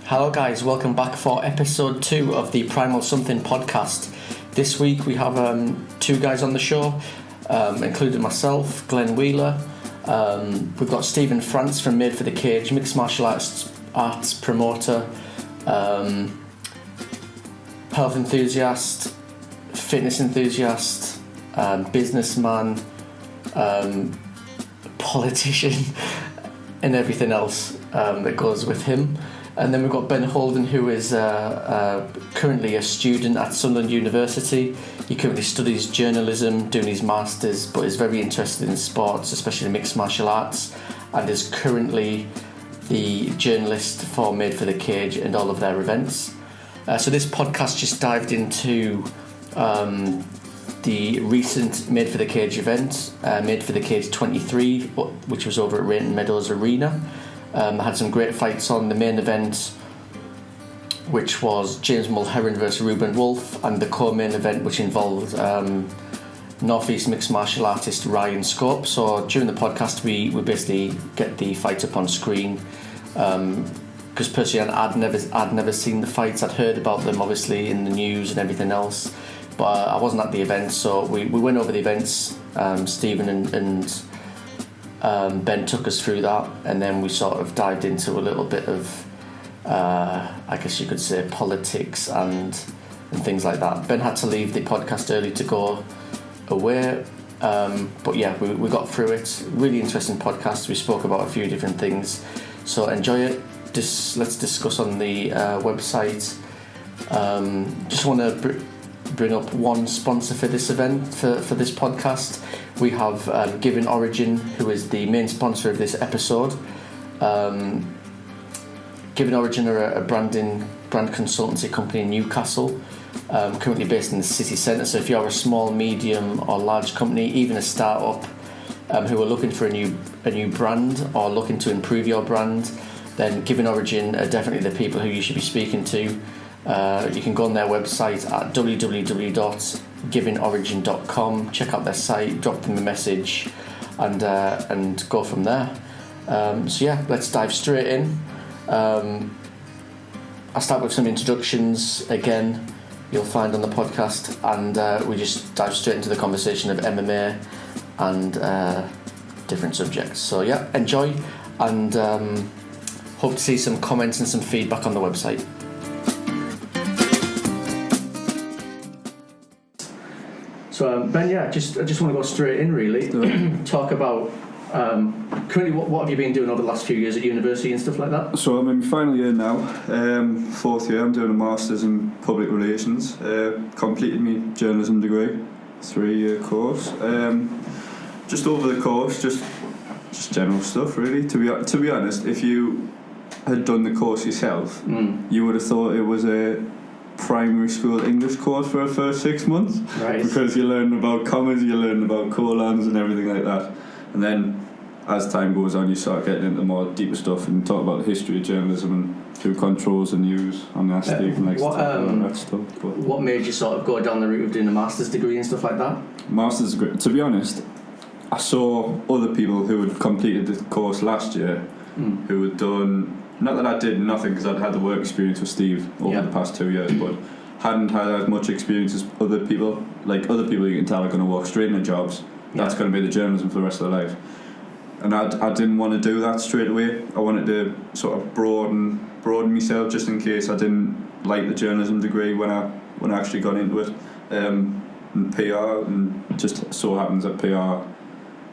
Hello guys, welcome back for episode 2 of the PrimalSomething podcast. This week we have two guys on the show, including myself, Glen Wheeler. We've got Stephen France from Made4TheCage, mixed martial arts promoter, health enthusiast, fitness enthusiast, businessman, politician, and everything else that goes with him. And then we've got Ben Holden, who is currently a student at Sunderland University. He currently studies journalism, doing his masters, but is very interested in sports, especially mixed martial arts, and is currently the journalist for Made4TheCage and all of their events. So this podcast just dived into the recent Made4TheCage event, Made4TheCage 23, which was over at Rainton Meadows Arena. Had some great fights on the main event, which was James Mulherron versus Ruben Wolf, and the co-main event, which involved Northeast mixed martial artist Ryan Scope. So during the podcast, we basically get the fights up on screen. Because personally, I'd never seen the fights. I'd heard about them obviously in the news and everything else, but I wasn't at the event. So we went over the events. Stephen and Ben took us through that, and then we sort of dived into a little bit of, I guess you could say, politics and things like that. Ben had to leave the podcast early to go away, but yeah, we got through it. Really interesting podcast. We spoke about a few different things, so enjoy it. Let's discuss on the website. Just want to bring up one sponsor for this event, for this podcast. We have Given Origin, who is the main sponsor of this episode. Given Origin are a brand consultancy company in Newcastle, currently based in the city centre. So if you're a small, medium or large company, even a start-up who are looking for a new brand or looking to improve your brand, then Given Origin are definitely the people who you should be speaking to. You can go on their website at www.givenorigin.com, check out their site, drop them a message, and go from there. So yeah, let's dive straight in. I'll start with some introductions again, you'll find on the podcast, and we just dive straight into the conversation of MMA and different subjects. So yeah, enjoy, and hope to see some comments and some feedback on the website. So Ben, I just want to go straight in really. Talk about currently what have you been doing over the last few years at university and stuff like that? So I'm in my final year now, 4th year. I'm doing a Masters in Public Relations. Completed my journalism degree, 3-year course. Just over the course, just general stuff really. To be honest, if you had done the course yourself, you would have thought it was a primary school English course for the first 6 months, right? Because you learn about commas, you learn about colons and everything like that, and then as time goes on you start getting into more deeper stuff and talk about the history of journalism and who controls the news on that stuff. But what made you sort of go down the route of doing a master's degree and stuff like that? Master's degree, to be honest, I saw other people who had completed the course last year who had done, not that I did nothing because I'd had the work experience with Steve over the past 2 years, but hadn't had as much experience as other people. Like other people you can tell are going to walk straight into jobs. That's going to be the journalism for the rest of their life. And I didn't want to do that straight away. I wanted to sort of broaden myself just in case I didn't like the journalism degree when I actually got into it. And PR, and just so happens that PR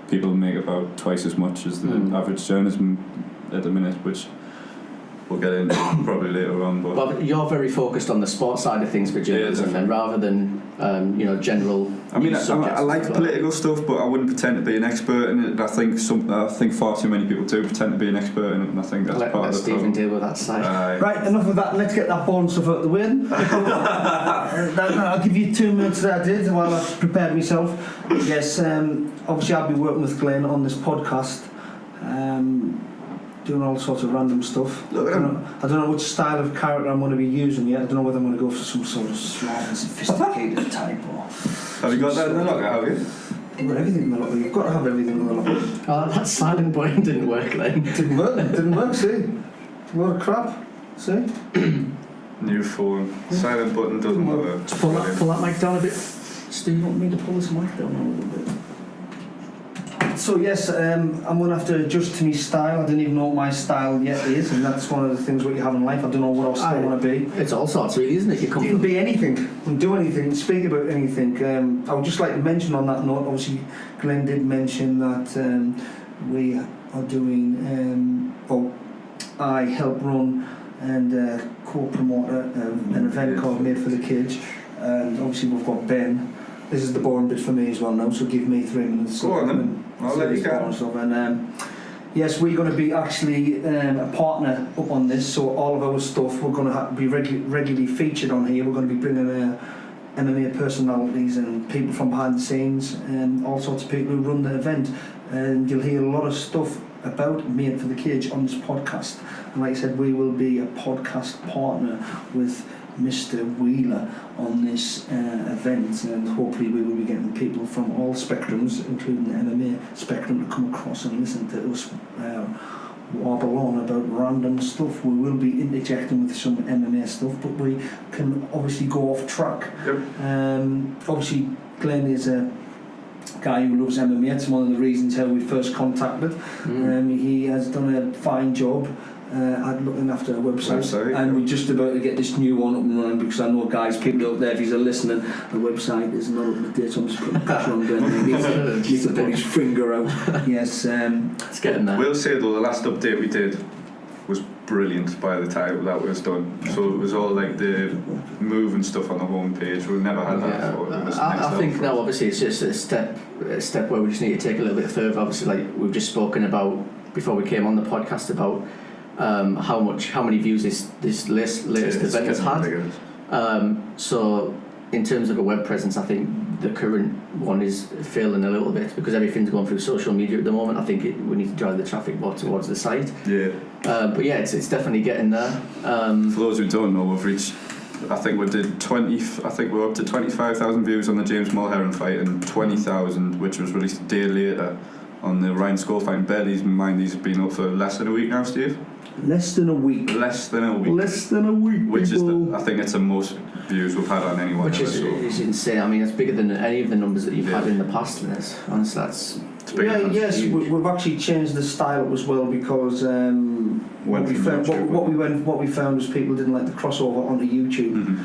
people make about twice as much as the average journalism at the minute, which we'll get into probably later on. But you're very focused on the sports side of things for journalism, then, rather than general. I mean, I like political stuff, but I wouldn't pretend to be an expert in it. I think far too many people do pretend to be an expert in it, and I think that's part of the Stephen deal with that side. Right, enough of that. Let's get that boring stuff out of the way. I'll give you 2 minutes that I did while I prepared myself. Yes, obviously I'll be working with Glen on this podcast. Doing all sorts of random stuff. I don't know which style of character I'm going to be using yet. I don't know whether I'm going to go for some sort of suave and sophisticated type or... Have you got that in the locker, have you? You've got everything in the locker. You've got to have everything in the locker. Oh, that silent button didn't work then. Didn't work, see? What a crap. See? New phone. Silent button doesn't work. Just pull that mic down a bit. Steve, you want me to pull this mic down a little bit? So yes, I'm going to have to adjust to my style. I don't even know what my style yet is, and that's one of the things what you have in life. I don't know what else I want to be. It's all sorts, really, isn't it? You can be anything, and do anything, speak about anything. I would just like to mention on that note, obviously, Glen did mention that we are doing, I help run and co-promote an event called Made4TheCage, and obviously we've got Ben. This is the boring bit for me as well now, so give me 3 minutes. Go on then, I'll let you go. And yes, we're going to be actually a partner up on this, so all of our stuff we're going to be regularly featured on here. We're going to be bringing MMA personalities and people from behind the scenes and all sorts of people who run the event, and you'll hear a lot of stuff about Made4TheCage on this podcast. And like I said, we will be a podcast partner with Mr. Wheeler on this event, and hopefully we will be getting people from all spectrums, including the MMA spectrum, to come across and listen to us wobble on about random stuff. We will be interjecting with some MMA stuff, but we can obviously go off track. Yep. Obviously Glen is a guy who loves MMA. It's one of the reasons how we first contacted. He has done a fine job at looking after a website, and we're just about to get this new one up and running, because I know people out there, if he's listening, the website is not up to date, so I'm just putting pressure on Glen. He needs to put his finger out. Yes, it's getting there. We'll say though, the last update we did was brilliant by the time that was done. So it was all like the move and stuff on the home page. We've never had that before. I think now obviously it's just a step where we just need to take a little bit further. Obviously, like we've just spoken about before we came on the podcast about how many views this latest event has had. So in terms of a web presence, I think the current one is failing a little bit because everything's going through social media at the moment. I think we need to drive the traffic more towards the site. Yeah. But yeah, it's definitely getting there. For those who don't know, we've reached, I think we're up to 25,000 views on the James Mulheron fight, and 20,000, which was released a day later, on the Ryan Skull fight. Bear in mind these have been up for less than a week now, Steve. Less than a week. Which people. I think it's the most views we've had on anyone. Which is insane. I mean, it's bigger than any of the numbers that you've had in the past. Honestly, that's. Yes, we've actually changed the style up as well, because what we found was people didn't like the crossover onto YouTube.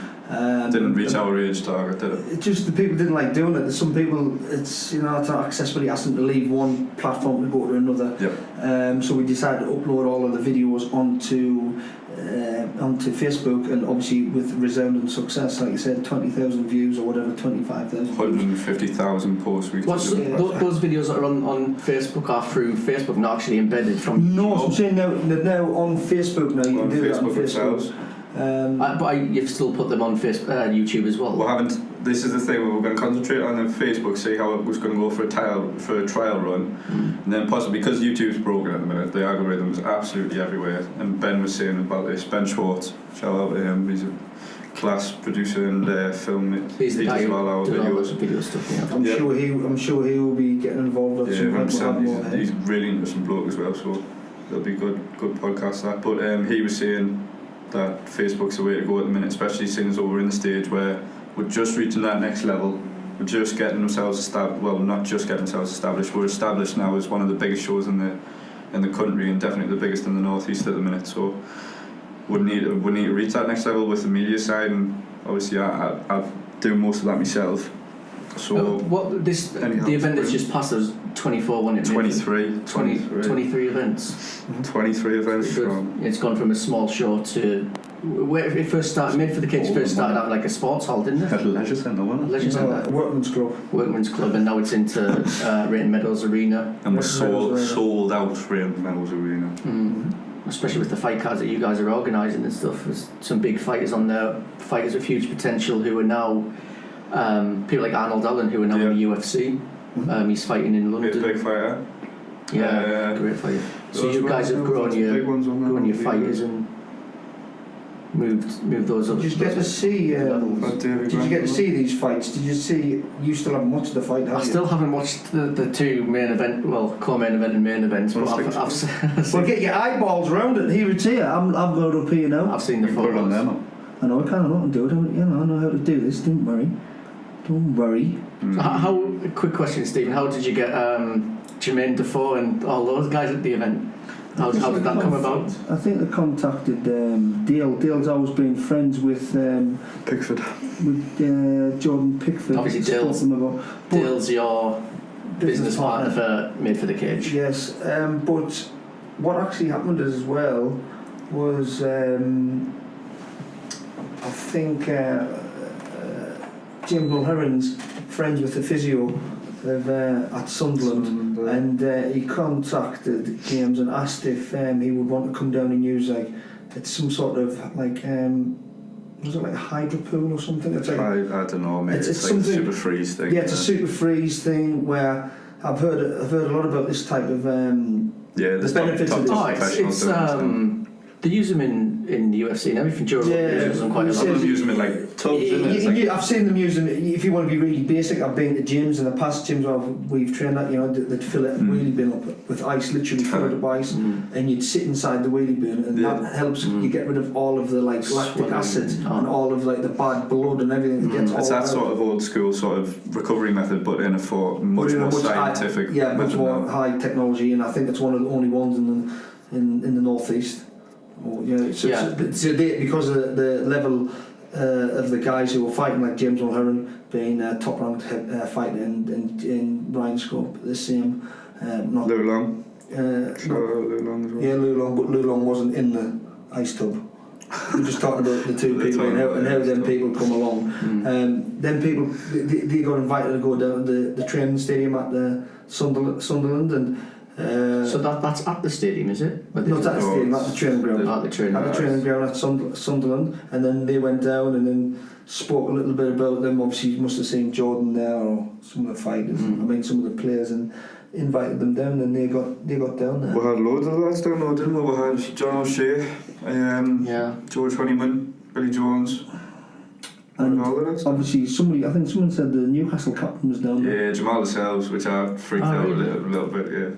Didn't reach our age target, did it? Just the people didn't like doing it. There's some people, it's not accessible. You ask them to leave one platform to go to another. Yep. So we decided to upload all of the videos onto Facebook, and obviously with resounding success, like you said, 20,000 views or whatever, 25,000. 150,000 posts. Those videos that are on Facebook are through Facebook, not actually embedded from YouTube. No, I'm saying now on Facebook now. You can do that on Facebook. But you've still put them on YouTube as well. We haven't. This is the thing. We're going to concentrate on the Facebook, see how it was going to go for a trial run, and then possibly, because YouTube's broken at the minute, the algorithm's absolutely everywhere. And Ben was saying about this. Ben Schwartz, shout out to him. He's a class producer and film. He's the guy who does all those video stuff. Yeah. I'm sure he will be getting involved. He's really interesting bloke as well. So it'll be good podcast that. But he was saying that Facebook's the way to go at the minute, especially since we're in the stage where we're just reaching that next level. We're just getting ourselves established. Well, not just getting ourselves established. We're established now as one of the biggest shows in the country, and definitely the biggest in the northeast at the minute. So we need to reach that next level with the media side, and obviously I do most of that myself. So the event that's just passed was 24, wasn't it? 23 events. 23 events. It's gone from a small show to where it first started. Made4TheCage first started out like a sports hall, didn't it? At a leisure centre, wasn't it? Leisure centre. Workman's Club, and now it's into Rain Meadows Arena. And we're sold out Rain Meadows Arena. Especially with the fight cards that you guys are organising and stuff. There's some big fighters on there, fighters with huge potential who are now people like Arnold Allen, who are now in the UFC. He's fighting in London. He's a big fighter. Yeah, great fighter. So you guys have grown your fighters, and moved those up. Did you get to see? Did you get to see these fights? Did you see? You still haven't watched the fight, have you? I still haven't watched the two main event, co-main event and main events. But I've seen. Well, get your eyeballs around it. Here it's here. I've got it up here now. I've seen the photos. Put it on there now. I know I can do it. You know, I know how to do this. Don't worry. Don't worry. So how? Quick question, Stephen. How did you get Jermaine Defoe and all those guys at the event? How did that come about? I think they contacted Dale. Dale's always been friends with Pickford. With Jordan Pickford. Obviously, Dale's your business partner for Made4TheCage. Yes, but what actually happened as well was I think James Mulherron's friends with the physio at Sunderland, and he contacted James and asked if he would want to come down and use it's some sort of was it like a hydro pool or something? It's like, I don't know, maybe it's like a super freeze thing. Yeah, it's a super freeze thing where I've heard a lot about this type of the benefits of this. It's they use them in the UFC and everything. Joe uses them quite a lot. Some of them use them in like tubs, isn't it? I've seen them use them. If you want to be really basic, I've been to gyms, and the past gyms where we've trained at, they'd fill it wheelie bin up with ice, literally fill it up ice, and you'd sit inside the wheelie bin, and that helps you get rid of all of the lactic acid and all of the bad blood and everything. It's that sort of old school sort of recovery method, but in a much more scientific, much more high technology, and I think it's one of the only ones in the northeast. So because of the level of the guys who were fighting, like James Mulherron being top ranked fighter in Ryan's scope, the same. Lou Long. Lou Long as well. Yeah, Lou Long, but Lou Long wasn't in the ice tub. We're just talking about the two people and how them people come along. Then people they got invited to go down to the training stadium at the Sunderland and. So that's at the stadium, is it? Not at the stadium, at the training ground. At the training ground at Sunderland, and then they went down and then spoke a little bit about them. Obviously, you must have seen Jordan there or some of the fighters. Some of the players, and invited them down, and they got down there. We had loads of lads down there, didn't we? We had John O'Shea, George Honeyman, Billy Jones. And obviously, I think someone said the Newcastle captain was down there. Yeah, Jamal Lascelles, which I freaked out a little bit. Yeah.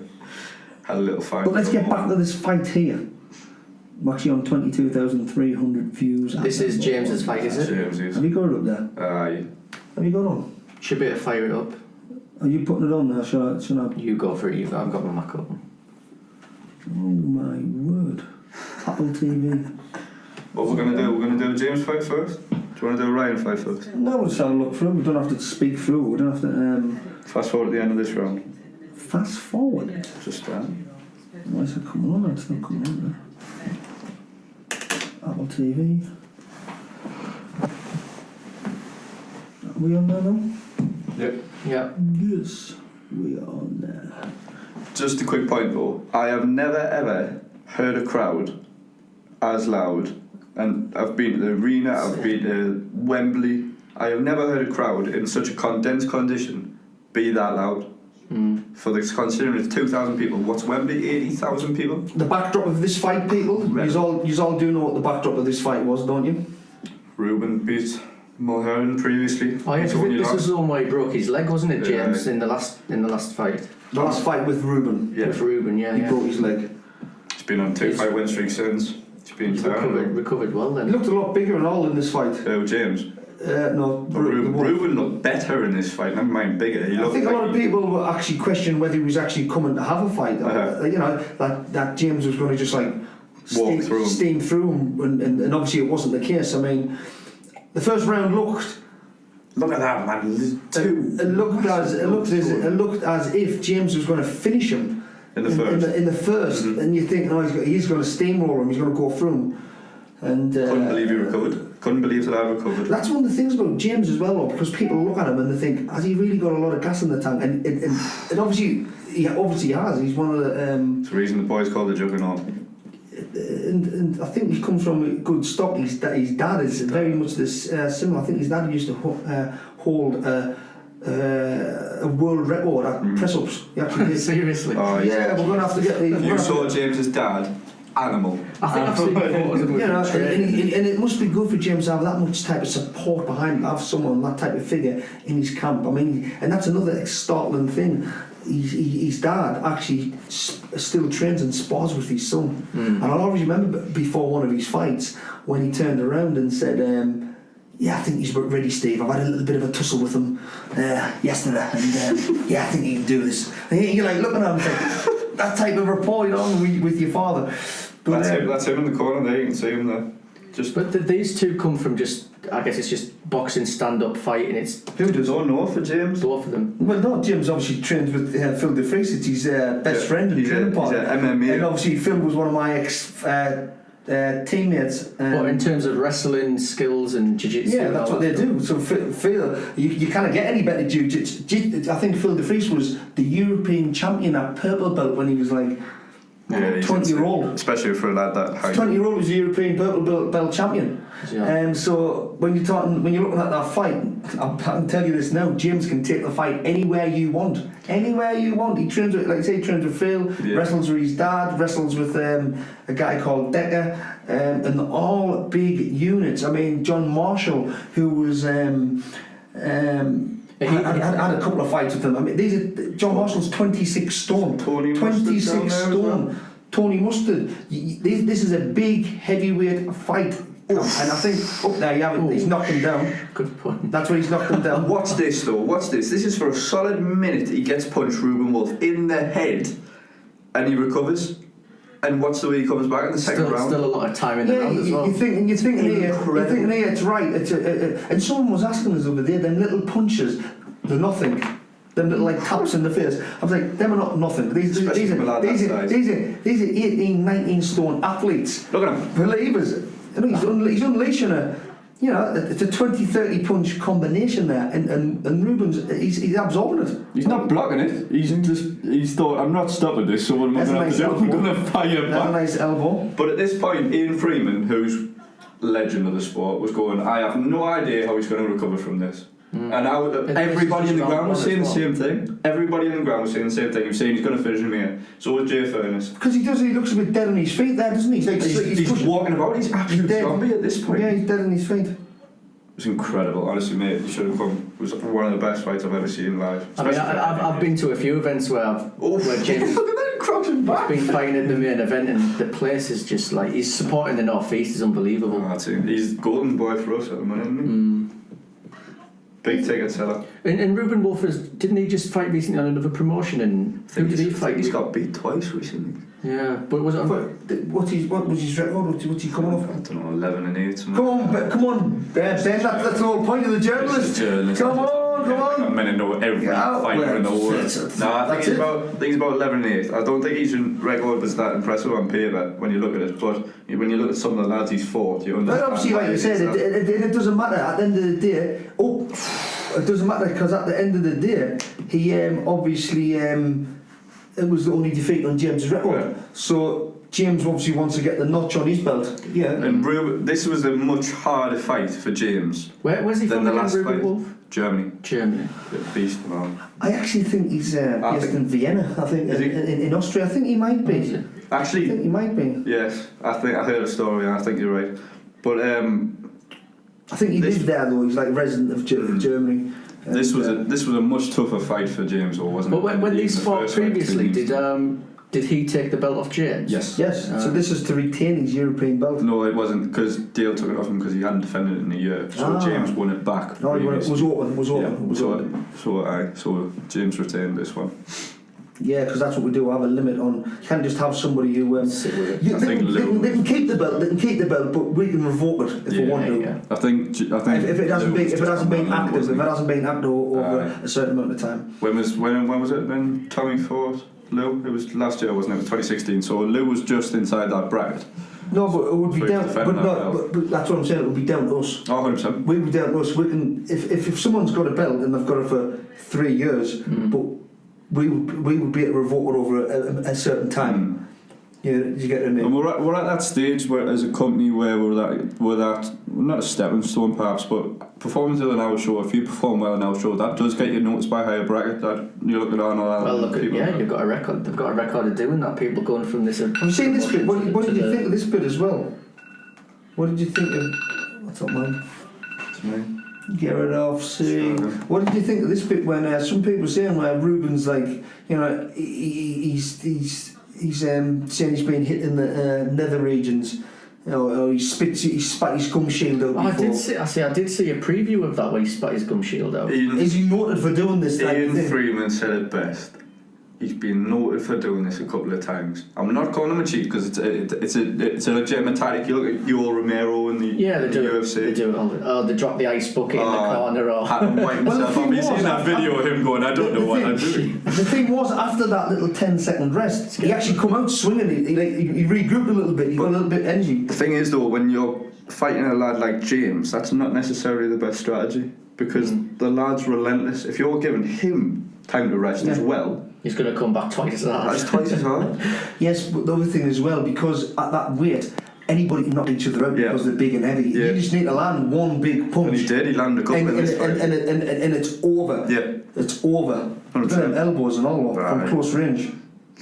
Had a little fight. But let's get back to this fight here. I'm actually on 22,300 views. This is James's fight, is it? James, have you got it up there? Aye. Have you got it on? Should be able to fire it up. Are you putting it on there? Should I? You go for it. I've got my Mac open. Oh my word. Apple TV. What we're going to do? We're going to do a James fight first? Do you want to do a Ryan fight first? No, we'll just have a look through it. We don't have to speak through it. We don't have to... Fast forward at the end of this round. Fast forward? Just why is it coming on? It's not coming on there. Apple TV. Are we on there now? Yep. Yeah. Yes, we are on there. Just a quick point though. I have never ever heard a crowd as loud, and I've been to the arena, I've been to Wembley. I have never heard a crowd in such a condensed condition be that loud. For the considering it's 2,000 people. What's Wembley? 80,000 people. The backdrop of this fight, people. You all do know what the backdrop of this fight was, don't you? Ruben beat Mulherron previously. Oh yeah, this is the one where he broke his leg, wasn't it, James? In the last fight. The last fight with Ruben. Yeah. With Ruben, yeah. He broke his leg. He's been on 2-fight win streak since. He's recovered well then. He looked a lot bigger and all in this fight. Oh, James. No, Ruben looked better in this fight. Never mind bigger. I think a lot of people were actually questioning whether he was actually coming to have a fight. That James was going to just steam through him, and obviously it wasn't the case. I mean, the first round looked. Look at that, man! It looked as if James was going to finish him in the first. And you think, he's going to steamroll him. He's going to go through him. And couldn't believe he recovered. Couldn't believe that I recovered. That's one of the things about James as well, because people look at him and they think, has he really got a lot of gas in the tank? And obviously he has. He's one of the. It's the reason the boys call the Juggernaut. And I think he comes from a good stock. His dad is very much this similar. I think his dad used to hold a world record at press ups. He actually did. Seriously? Oh, yeah, we're going to have to get the. You saw James's dad animal. I think I've seen photos of him. You know, training. and it must be good for James to have that much type of support behind him, have someone, that type of figure in his camp. I mean, and that's another startling thing. His dad actually still trains and spars with his son. And I'll always remember before one of his fights when he turned around and said, yeah, I think he's about ready, Steve. I've had a little bit of a tussle with him yesterday, and yeah, I think he can do this. And you're like looking at him, like, that type of rapport, you know, with your father. But That's him in the corner there. You can see him there. But these two come from just, I guess it's just boxing, stand-up fighting. It's who does all know for James? both of them. well, no, James obviously trains with Phil DeFries. It's his best friend and training partner. He's an MMA. And obviously Phil was one of my teammates. But in terms of wrestling skills and jiu-jitsu, Yeah, that's what they do. So Phil, you can't get any better jiu-jitsu. I think Phil DeFries was the European champion at purple belt when he was like 20-year-old. Especially for a lad that high. 20-year-old was the European purple belt champion. Yeah. So when you're looking at that fight, I can tell you this now: James can take the fight anywhere you want. Anywhere you want. He trains with, like I say, he trains with Phil. Wrestles with his dad. Wrestles with a guy called Decker, and all big units. I mean, John Marshall, who was. I had a couple of fights with him. I mean, John Marshall's 26 stone. Tony 26 stone. Tony Mustard. This is a big heavyweight fight. And I think up there you have it. He's knocked him down. Good point. That's where he's knocked him down. Watch this though. Watch this. This is for a solid minute. He gets punched Ruben Wolf in the head, and he recovers. And watch the way he comes back in the second round. Still a lot of time in the round as well. You're thinking here, it's right. And someone was asking us over there, them little punches, they're nothing. Them little like taps in the face. I was like, them are not nothing. These are 18, 19 stone athletes. Look at him. Believers. You know, he's unleashing it's a 20-30 punch combination there, and Ruben's he's absorbing it. He's not blocking it. He's thought, I'm not stopping this, so what am I going to have to do? I'm going to fire back. That's a nice elbow. But at this point, Ian Freeman, who's legend of the sport, was going, I have no idea how he's going to recover from this. And everybody in the ground was saying the same thing. Everybody in the ground was saying the same thing. He was saying he's going to finish him here. So was Jay Furness. Because he looks a bit dead on his feet there, doesn't he? He's walking about. He's absolutely zombie at this point. Yeah, he's dead on his feet. It was incredible, honestly, mate. You should have come. It was one of the best fights I've ever seen live. I mean, I've been to a few events where James look at that crouching back. Been fighting in the main event, and the place is just like he's supporting the North East is unbelievable. He's golden boy for us at the moment, isn't he? Big ticket seller. And Ruben Wolf didn't he just fight recently on another promotion? And who did he fight? He's got beat twice recently. Yeah, but was it? What was his record? What's he coming off? I don't know, 11-8. Come on, Ben. That's the whole point of the journalist. Come on. I'm meant to know every fighter in the world. I think he's about 11-8. I don't think his record was that impressive on paper when you look at it, but when you look at some of the lads he's fought, you understand. But obviously, like you said, it doesn't matter at the end of the day. It doesn't matter because at the end of the day, he obviously it was the only defeat on James' record. Yeah. So James obviously wants to get the notch on his belt. Yeah. And this was a much harder fight for James. Where's he from? The last Ruben fight. Wolf? Germany. Beast, man. I actually think he's based in Vienna. I think in Austria. I think he might be. Actually, I think he might be. Yes, I heard a story. And I think you're right. But I think he lived there though. He's like a resident of Germany. This was a much tougher fight for James, or wasn't it? But when these fought previously, did he take the belt off James? Yes. So this is to retain his European belt. No, it wasn't, because Dale took it off him because he hadn't defended it in a year. So James won it back. No, it was open. So James retained this one. Yeah, because that's what we do. We have a limit on. You can't just have somebody who. Sit with it. They can keep the belt. They can keep the belt, but we can revoke it if we want to. Yeah. I think if it hasn't been active over a certain amount of time. When was it then? Tommy fought Lou. It was last year, wasn't it? It was 2016. So Lou was just inside that bracket. No, but it would be down. But that's what I'm saying. It would be down to us. 100%. We would be down to us. We can if someone's got a belt and they've got it for 3 years, but we would be able to revoke it over a certain time. Yeah, you get what I mean? And we're at that stage where, as a company, where we're that not a stepping stone perhaps, but performing at an hour show, if you perform well in an hour show, that does get you noticed by a higher bracket. That you're looking on all that. Well, look at, you've got a record. They've got a record of doing that. People going from this. Have you seen this bit? What did you think of this bit as well? What did you think of? What's up, man? It's me. Get it off, see. What did you think of this bit when some people were saying where Ruben's like, you know, he's saying he's been hit in the nether regions, you know, or he spat his gum shield out. I did see a preview of that where he spat his gum shield out. Is he noted for doing this? Ian Freeman said it best. He's been noted for doing this a couple of times. I'm not calling him a cheat because it's a legitimate tactic. You look at Yoel Romero in the UFC. They do it all. Oh, they drop the ice bucket in the corner. Or had to wipe himself up. You seen that video of him going, I don't know what I'm doing. The thing was, after that little 10-second rest, he actually come out swinging. He regrouped a little bit. He got a little bit energy. The thing is, though, when you're fighting a lad like James, that's not necessarily the best strategy because the lad's relentless. If you're giving him time to rest as well, he's going to come back twice as hard. That's twice as hard. Yes, but the other thing as well, because at that weight, anybody can knock each other out because they're big and heavy. Yeah. You just need to land one big punch. And he did. He landed a couple in this fight. And it's over. Yeah. It's over. Them elbows and all from close range.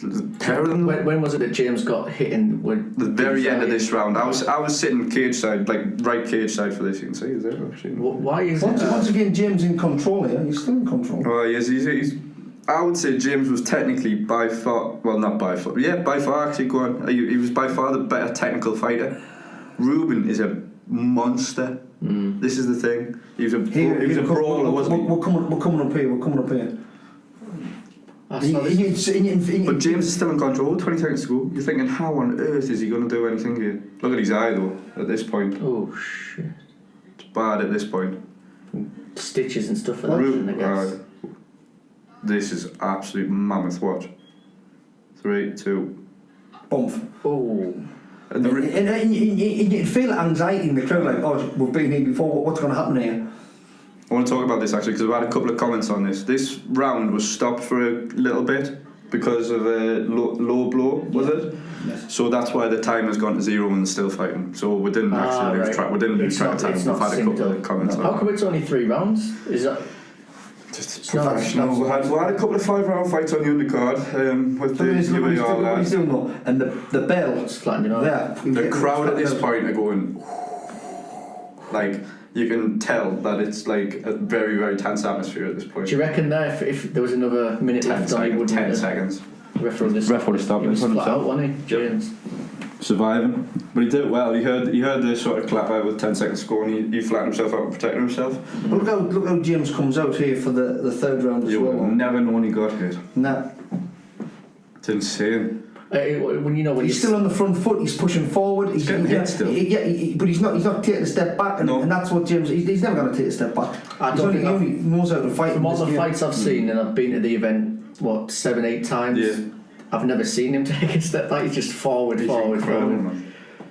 When was it that James got hit in? The very end of this round. I was sitting cage side, like right cage side for this. You can see, is there? Why is once, it? Once again, James in control here. He's still in control. Oh, yes, he's I would say James was technically by far actually go on. He was by far the better technical fighter. Ruben is a monster. This is the thing. He was a brawler, wasn't he? We're coming up here. But James is still in control. 20 seconds to go. You're thinking, how on earth is he going to do anything here? Look at his eye though. At this point, oh shit, it's bad at this point. Stitches and stuff like that. I guess. This is absolute mammoth. Watch. 3, 2. Bump. Oh. And you feel anxiety in the crowd, like, oh, we've been here before. What's going to happen here? I want to talk about this actually because we had a couple of comments on this. This round was stopped for a little bit because of a low blow, was it? Yes. So that's why the time has gone to 0 and they're still fighting. So we didn't actually lose track. We didn't lose track of time. We've had a couple of comments. How come it's only 3 rounds? Is that just professional? We had a couple of 5-round fights on the undercard with the UAR lads. And the bell there. The crowd at this point are going like. You can tell that it's like a very, very tense atmosphere at this point. Do you reckon that if there was another minute left on, he would 10 seconds. Ref would have stopped. He was flat out, wasn't he, James? Surviving, but he did it well. He heard the sort of clap out with 10 seconds to go, and he flattened himself out and protected himself. Look how James comes out here for the third round as well. You would never known he got hit. Nah. It's insane. When he's still on the front foot, he's pushing forward. He's getting hit still. But he's not taking a step back, and that's what James. He's never going to take a step back. He only knows how to fight. From all the fights I've seen, and I've been to the event 7-8 times. Yeah. I've never seen him take a step back. He's just forward.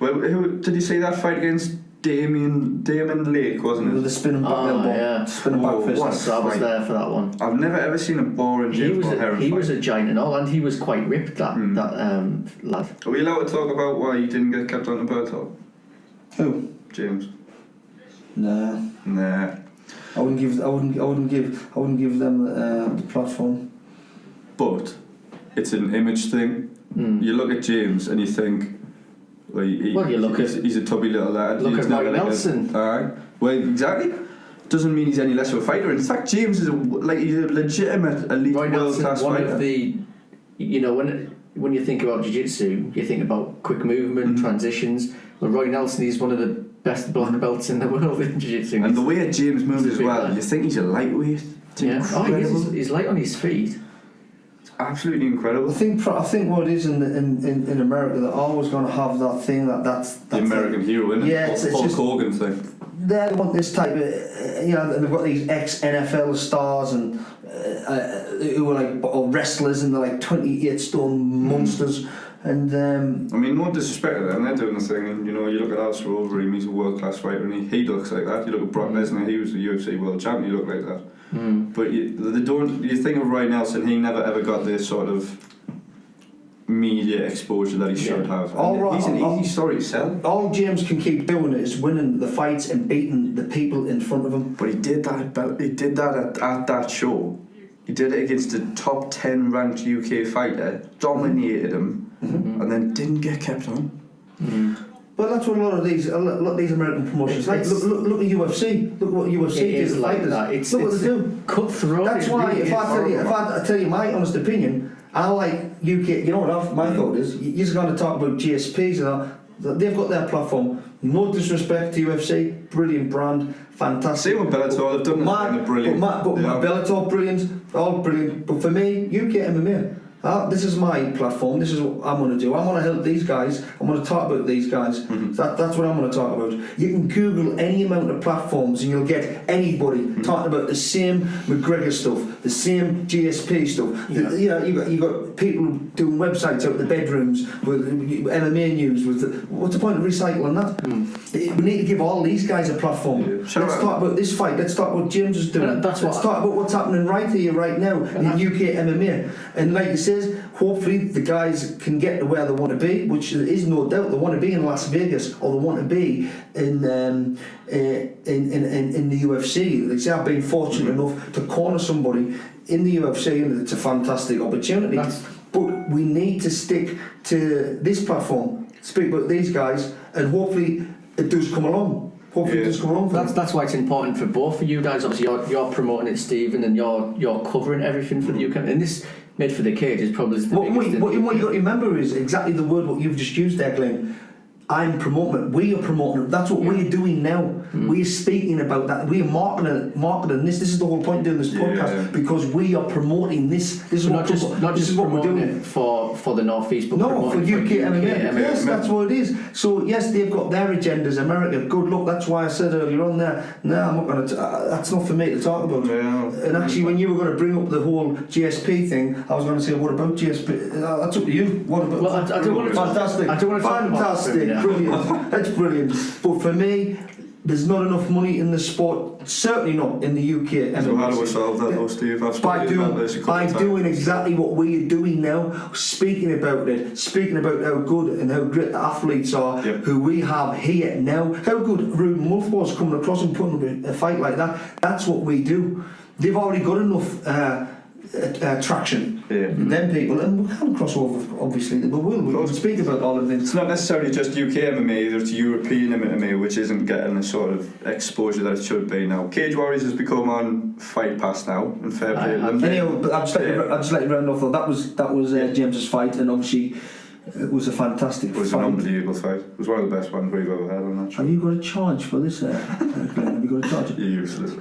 Well, did you see that fight against Damien Lake, wasn't it? With the spinning back elbow. Yeah. Spinning back fist. So I was there for that one. I've never ever seen a boring James Paul Heron fight. He was a giant and all, and he was quite ripped, that lad. Are we allowed to talk about why he didn't get kept on the bird top? Who? James. Nah. I wouldn't give them the platform. But it's an image thing. You look at James and you think, he's a tubby little lad. Look at Mike Nelson. Well, exactly. Doesn't mean he's any less of a fighter. In fact, James is he's a legitimate elite world-class fighter. Of the, when you think about jiu-jitsu, you think about quick movement, transitions. Well, Roy Nelson, he's one of the best black belts in the world in jiu-jitsu. And the way James moves as well, you think he's a lightweight. It's incredible. He's light on his feet. Absolutely incredible. I think what it is in America, they're always going to have that thing that's the American hero, isn't it? Yeah, it's Hulk just Hogan thing. They want this type of, and they've got these ex-NFL stars and who are like wrestlers and they're like 28-stone monsters. And I mean, no disrespect to them, they're doing the thing. And you look at Alistair Overeem, he's a world-class fighter, and he looks like that. You look at Brock Lesnar, he was the UFC world champion, he looked like that. But you think of Roy Nelson, he never ever got this sort of media exposure that he should have. All right, he's an easy story to sell. All James can keep doing is winning the fights and beating the people in front of him. But he did that. He did that at that show. He did it against a top 10 ranked UK fighter, dominated him, and then didn't get kept on. Well, that's what a lot of these American promotions like. Look at UFC. Look what UFC did to fighters. Look what they do. Cutthroat. That's why if I tell you my honest opinion, I like UK. You know what my thought is? You're going to talk about GSPs and all. They've got their platform. No disrespect to UFC, brilliant brand, fantastic. Same with Bellator, they've done it brilliant. But Bellator, brilliant, all brilliant. But for me, UK MMA. This is my platform. This is what I'm going to do. I'm going to help these guys. I'm going to talk about these guys. That's what I'm going to talk about. You can Google any amount of platforms and you'll get anybody talking about the same McGregor stuff, the same GSP stuff. You got people doing websites out of the bedrooms with MMA news. What's the point of recycling that? We need to give all these guys a platform. Let's talk about this fight. Let's talk about James is doing. Let's talk about what's happening right here, right now in UK MMA. And like you says, hopefully the guys can get to where they want to be, which is no doubt they want to be in Las Vegas or they want to be in the UFC. Like say, I've been fortunate enough to corner somebody in the UFC, and it's a fantastic opportunity. But we need to stick to this platform, speak about these guys, and hopefully it does come along. Hopefully it does come along. That's why it's important for both of you guys. Obviously, you're promoting it, Stephen, and you're covering everything for the UK. And this Made for the Cage is probably the biggest. What you've got to remember is exactly the word what you've just used there, Glen. I'm promoting it. We are promoting it. That's what we're doing now. We're speaking about that. We are marketing this. This is the whole point of doing this podcast because we are promoting this. This is not just what we're doing it for the North East, but for UK MMA. Yes, that's what it is. So yes, they've got their agendas. America, good luck. That's why I said earlier on there. No, I'm not going to. That's not for me to talk about. And actually, when you were going to bring up the whole GSP thing, I was going to say, what about GSP? That's up to you. What about? Well, I don't want to. Fantastic. I don't want to talk about fantastic. Brilliant. That's brilliant. But for me, there's not enough money in the sport. Certainly not in the UK. So how do we solve that, though, Steve? By doing exactly what we are doing now, speaking about it, speaking about how good and how great the athletes are, who we have here now. How good Ruben Wolf was coming across and putting a fight like that. That's what we do. They've already got enough traction. Them people, and we can cross over, obviously, but we can speak about all of them. It's not necessarily just UK MMA, there's European MMA, which isn't getting the sort of exposure that it should be now. Cage Warriors has become on Fight Pass now, and fair play to them. Anyway, but I'd just let you round off though. That was James's fight, and obviously it was a fantastic fight. It was an unbelievable fight. It was one of the best ones we've ever had on that show. Have you got a charge for this, Glenn? Have you got a charge? You're useless.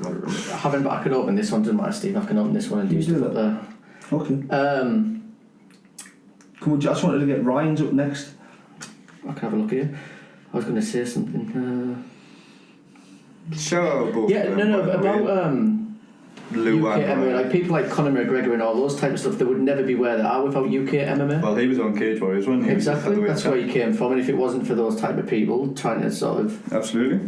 I haven't, but I can open this one, doesn't matter, Steve. I can open this one and do stuff up there. Okay. I just wanted to get Ryan's up next. I can have a look here. I was going to say something. Sure, both about Lou UK MMA, like people like Conor McGregor and all those type of stuff, they would never be where they are without UK MMA. Well, he was on Cage Warriors, wasn't he? Exactly, that's where he came from, and if it wasn't for those type of people trying to sort of... Absolutely.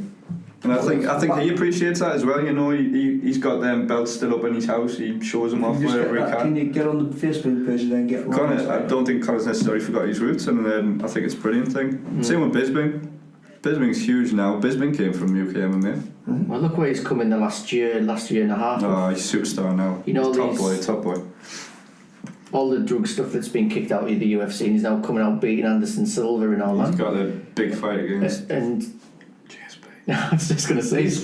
And I think he appreciates that as well. You know, he's got them belts still up in his house. He shows them off wherever he can. Can you get on the Facebook page and then get Conor? I don't think Conor's necessarily forgot his roots, and I think it's a brilliant thing. Same with Bisping. Bisping's huge now. Bisping came from UK MMA. Well, look where he's come in the last year and a half. Oh, he's a superstar now. You know, top boy. All the drug stuff that's been kicked out of the UFC, and he's now coming out beating Anderson Silva and all that. He's got a big fight against. I was just going to say, he's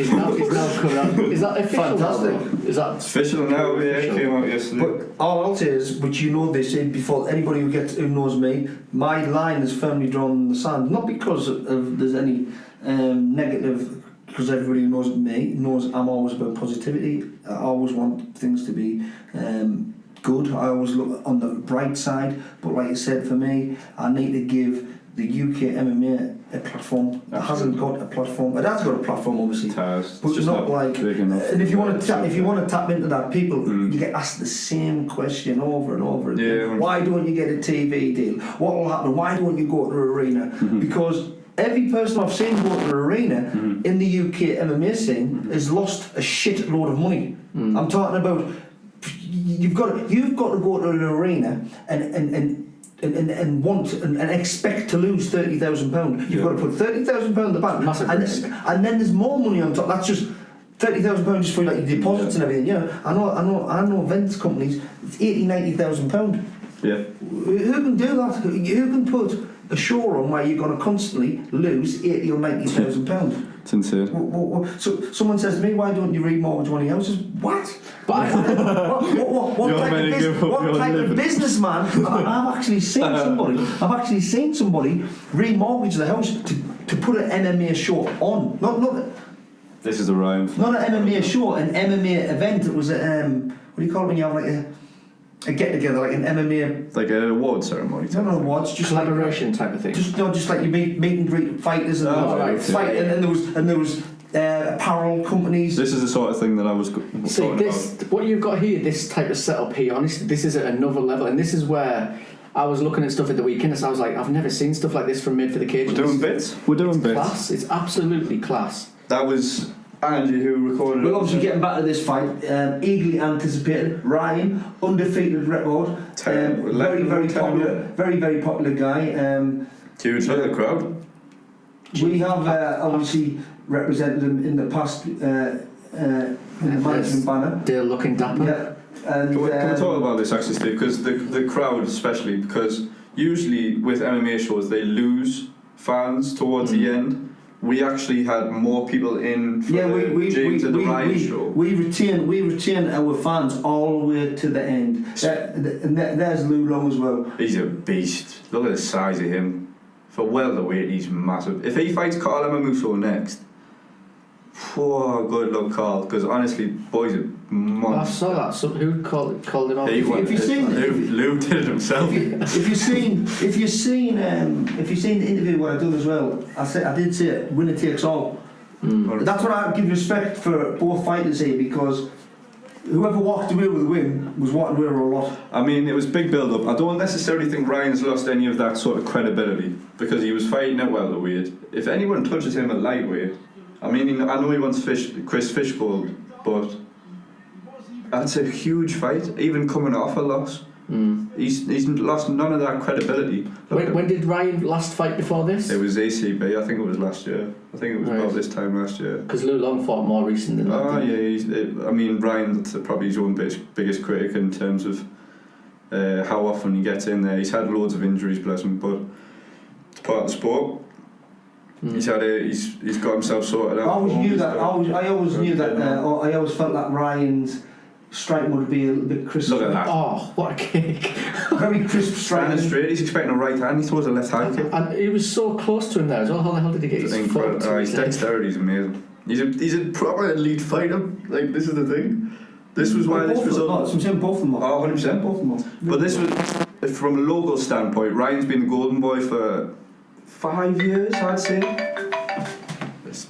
now coming out. Is that official? Fantastic. Is that official now? Yeah, it came out yesterday. But all I'll say is, which you know this before anybody who knows me, my line is firmly drawn in the sand. Not because of there's any negative, because everybody who knows me knows I'm always about positivity. I always want things to be good. I always look on the bright side. But like I said, for me, I need to give the UK MMA a platform. It hasn't got a platform. It has got a platform, obviously, but it's not like. And if you want to tap into that, people you get asked the same question over and over again. Yeah. Why don't you get a TV deal? What will happen? Why don't you go to the arena? Because every person I've seen go to the arena in the UK MMA scene has lost a shit load of money. I'm talking about you've got to go to an arena and and want and expect to lose £30,000. You've got to put £30,000 in the bank, Massive risk. and then there's more money on top. That's just £30,000 just for like your deposits and everything. You know, I know events companies. It's £80,000-90,000. Yeah. Who can do that? Who can put a show on where you're going to constantly lose £80,000 or £90,000? It's insane. So someone says to me, "Why don't you remortgage one of your houses?" What? But What type of businessman? I've actually seen somebody remortgage the house to put an MMA show on. Not This is a rhyme. not an MMA show, an MMA event. It was a what do you call it when you have like a get together, like an MMA. Like an award ceremony. I don't know awards, just collaboration type of thing. Just like you meet and greet fighters and fight, and there was apparel companies. This is the sort of thing that I was talking about. What you've got here, this type of setup here, honestly, this is at another level, and this is where I was looking at stuff at the weekend, and I was like, I've never seen stuff like this from Made4TheCage. We're doing bits. Class. It's absolutely class. That was Angie who recorded. Well, obviously getting back to this fight, eagerly anticipated. Ryan, undefeated record, very popular guy. Huge for the crowd. We have obviously represented him in the past in the management banner. They're looking dapper. Yeah, and Can we talk about this actually, Steve? Because the crowd, especially, because usually with MMA shows they lose fans towards the end. We actually had more people in for the James and the Ryan show. We retain our fans all the way to the end. And there's Lou Long as well. He's a beast. Look at the size of him. For welterweight, he's massive. If he fights Carl Amamuso next, good luck, Carl. Because honestly, boys are monsters. I saw that. So who called him out? Lou did it himself. If you've seen the interview what I done as well, I did say it, winner takes all. That's what I give respect for both fighters here, because whoever walked away with the win was walking away with a lot. I mean, it was big build-up. I don't necessarily think Ryan's lost any of that sort of credibility, because he was fighting at welterweight. If anyone touches him at lightweight, I mean, I know he wants Chris Fishgold, but that's a huge fight, even coming off a loss. He's lost none of that credibility. When did Ryan last fight before this? It was ACB, I think it was last year. I think it was about this time last year. Because Lou Long fought more recent than that. Oh yeah, I mean, Ryan's probably his own biggest critic in terms of how often he gets in there. He's had loads of injuries, bless him, but it's part of the sport. He's got himself sorted out. I always knew that. I always felt that Ryan's strike would be a little bit crisp. Look at that. Oh, what a kick. Very crisp strike. Standing straight, he's expecting a right hand, he throws a left hand kick. And he was so close to him there as well. How the hell did he get his foot to his dexterity is amazing. He's a proper elite fighter. Like, this is the thing. This was why this result. I'm saying both of them. 100%. Both of them. But this was, from a local standpoint, Ryan's been the golden boy for 5 years, I'd say.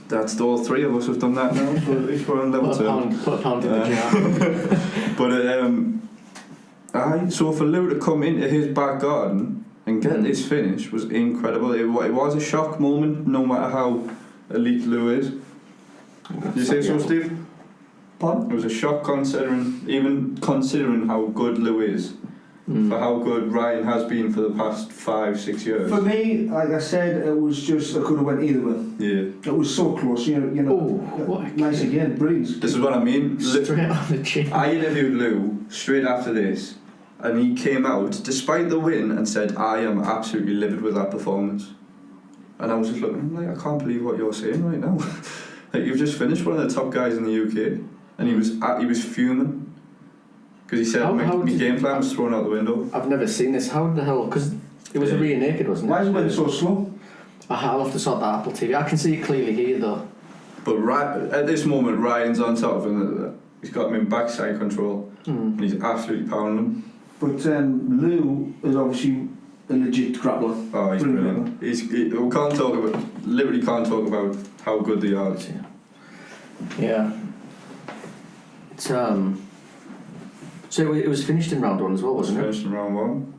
That's all three of us have done that now, so at least we're on level 2. Put a pound in the jar. But so for Lou to come into his back garden and get this finish was incredible. It was a shock moment, no matter how elite Lou is. You say so, Steve? Pardon? It was a shock considering how good Lou is. For how good Ryan has been for the past 5-6 years. For me, like I said, it was just, I could have went either way. Yeah. It was so close, you know. Nice again, brilliant. This is what I mean. Straight on the chin. I interviewed Lou straight after this, and he came out, despite the win, and said, I am absolutely livid with that performance. And I was just looking, like, I can't believe what you're saying right now. Like, you've just finished one of the top guys in the UK, and he was fuming. Because he said my game plan was thrown out the window. I've never seen this. How the hell? Because it was a rear naked, wasn't it? Why is it went so slow? I'll have to sort that Apple TV. I can see it clearly here, though. But at this moment, Ryan's on top of him. He's got him in backside control. And he's absolutely pounding him. But Lou is obviously a legit grappler. Oh, he's brilliant. We literally can't talk about how good they are. Yeah. It's So it was finished in round 1 as well, wasn't it? Finished in round 1.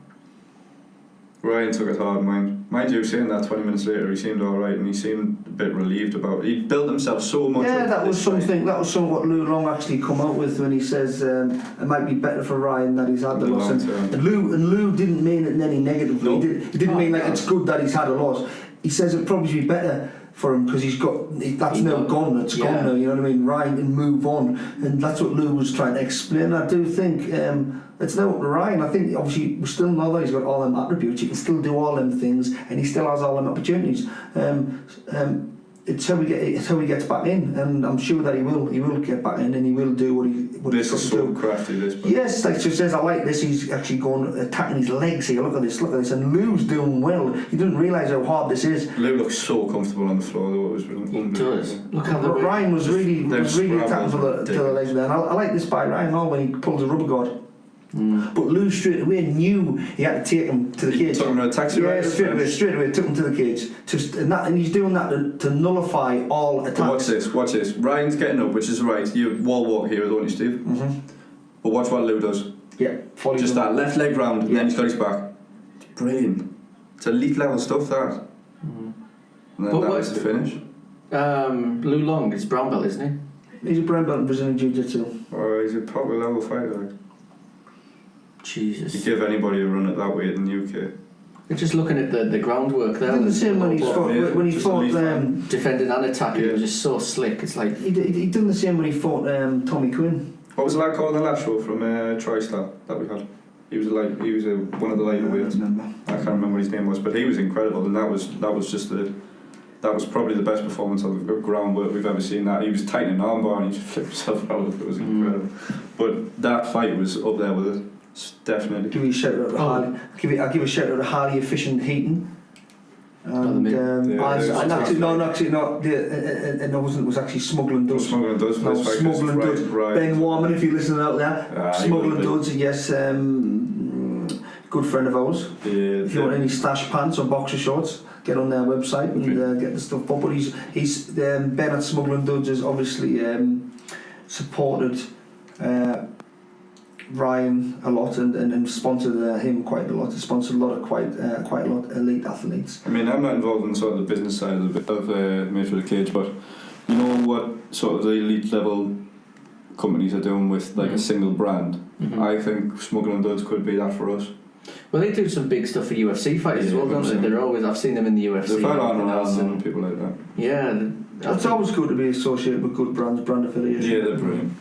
Ryan took it hard, mind you, saying that 20 minutes later he seemed alright and he seemed a bit relieved about it. He built himself so much. Yeah, that was something what Lou Long actually come out with when he says it might be better for Ryan that he's had the loss. And Lou didn't mean it in any negative way. He didn't mean like it's good that he's had a loss. He says it'd probably be better for him because that's now gone. It's gone now. You know what I mean? Ryan can move on, and that's what Lou was trying to explain. I do think it's now up to Ryan. I think obviously we still know that he's got all them attributes. He can still do all them things, and he still has all them opportunities. It's how he gets back in, and I'm sure that he will get back in, and he will do what he's got to do. This is so crafty, this. Yes, like she says, I like this. He's actually going attacking his legs here. Look at this, and Lou's doing well. He didn't realise how hard this is. Lou looks so comfortable on the floor, though. It was unbelievable. He does. Look how Ryan was really attacking to the legs there. And I like this by Ryan when he pulls a rubber guard. But Lou straight away knew he had to take him to the cage. Took him to a taxi ride. Yeah, straight away took him to the cage. And he's doing that to nullify all attacks. Watch this. Ryan's getting up, which is right. You wall walk here, don't you, Steve? Mm-hmm. But watch what Lou does. Yeah, just that left leg round, and then he's got his back. It's brilliant. It's elite level stuff, that. Mm-hmm. And then that was the finish. Lou Long is brown belt, isn't he? He's a brown belt in Brazilian Jiu-Jitsu. Oh, he's a proper level fighter. Like. Jesus. You give anybody a run at that weight in the UK. You're just looking at the groundwork there. He did the same when he fought defending and attacking. He was just so slick. It's like he done the same when he fought Tommy Quinn. What was the lad called on the last show from TriStar that we had? He was one of the lighter weights. I can't remember what his name was, but he was incredible, and that was probably the best performance of groundwork we've ever seen. That he was tightening an armbar and he just flipped himself out. It was incredible. But that fight was up there with it. Definitely. Give you a shout out to Harley. I'll give a shout out to Harley Efficient Heating. And it was actually Smuggling Duds. Smuggling Duds. Smuggling Duds. Right. Ben Warman, if you're listening out there. Smuggling Duds, yes. Good friend of ours. Yeah, if you want any stash pants or boxer shorts, get on their website and get the stuff. But he's Ben at Smuggling Duds has obviously supported Ryan a lot and sponsored him quite a lot. He sponsored quite a lot of elite athletes. I mean, I'm not involved in sort of the business side of Made4TheCage, but you know what sort of the elite level companies are doing with like a single brand. Mm-hmm. I think Smuggling Duds could be that for us. Well, they do some big stuff for UFC fighters as well, don't they? They're always, I've seen them in the UFC. They've had and people like that. Yeah. It's always good to be associated with good brands, brand affiliation. Yeah, they're brilliant.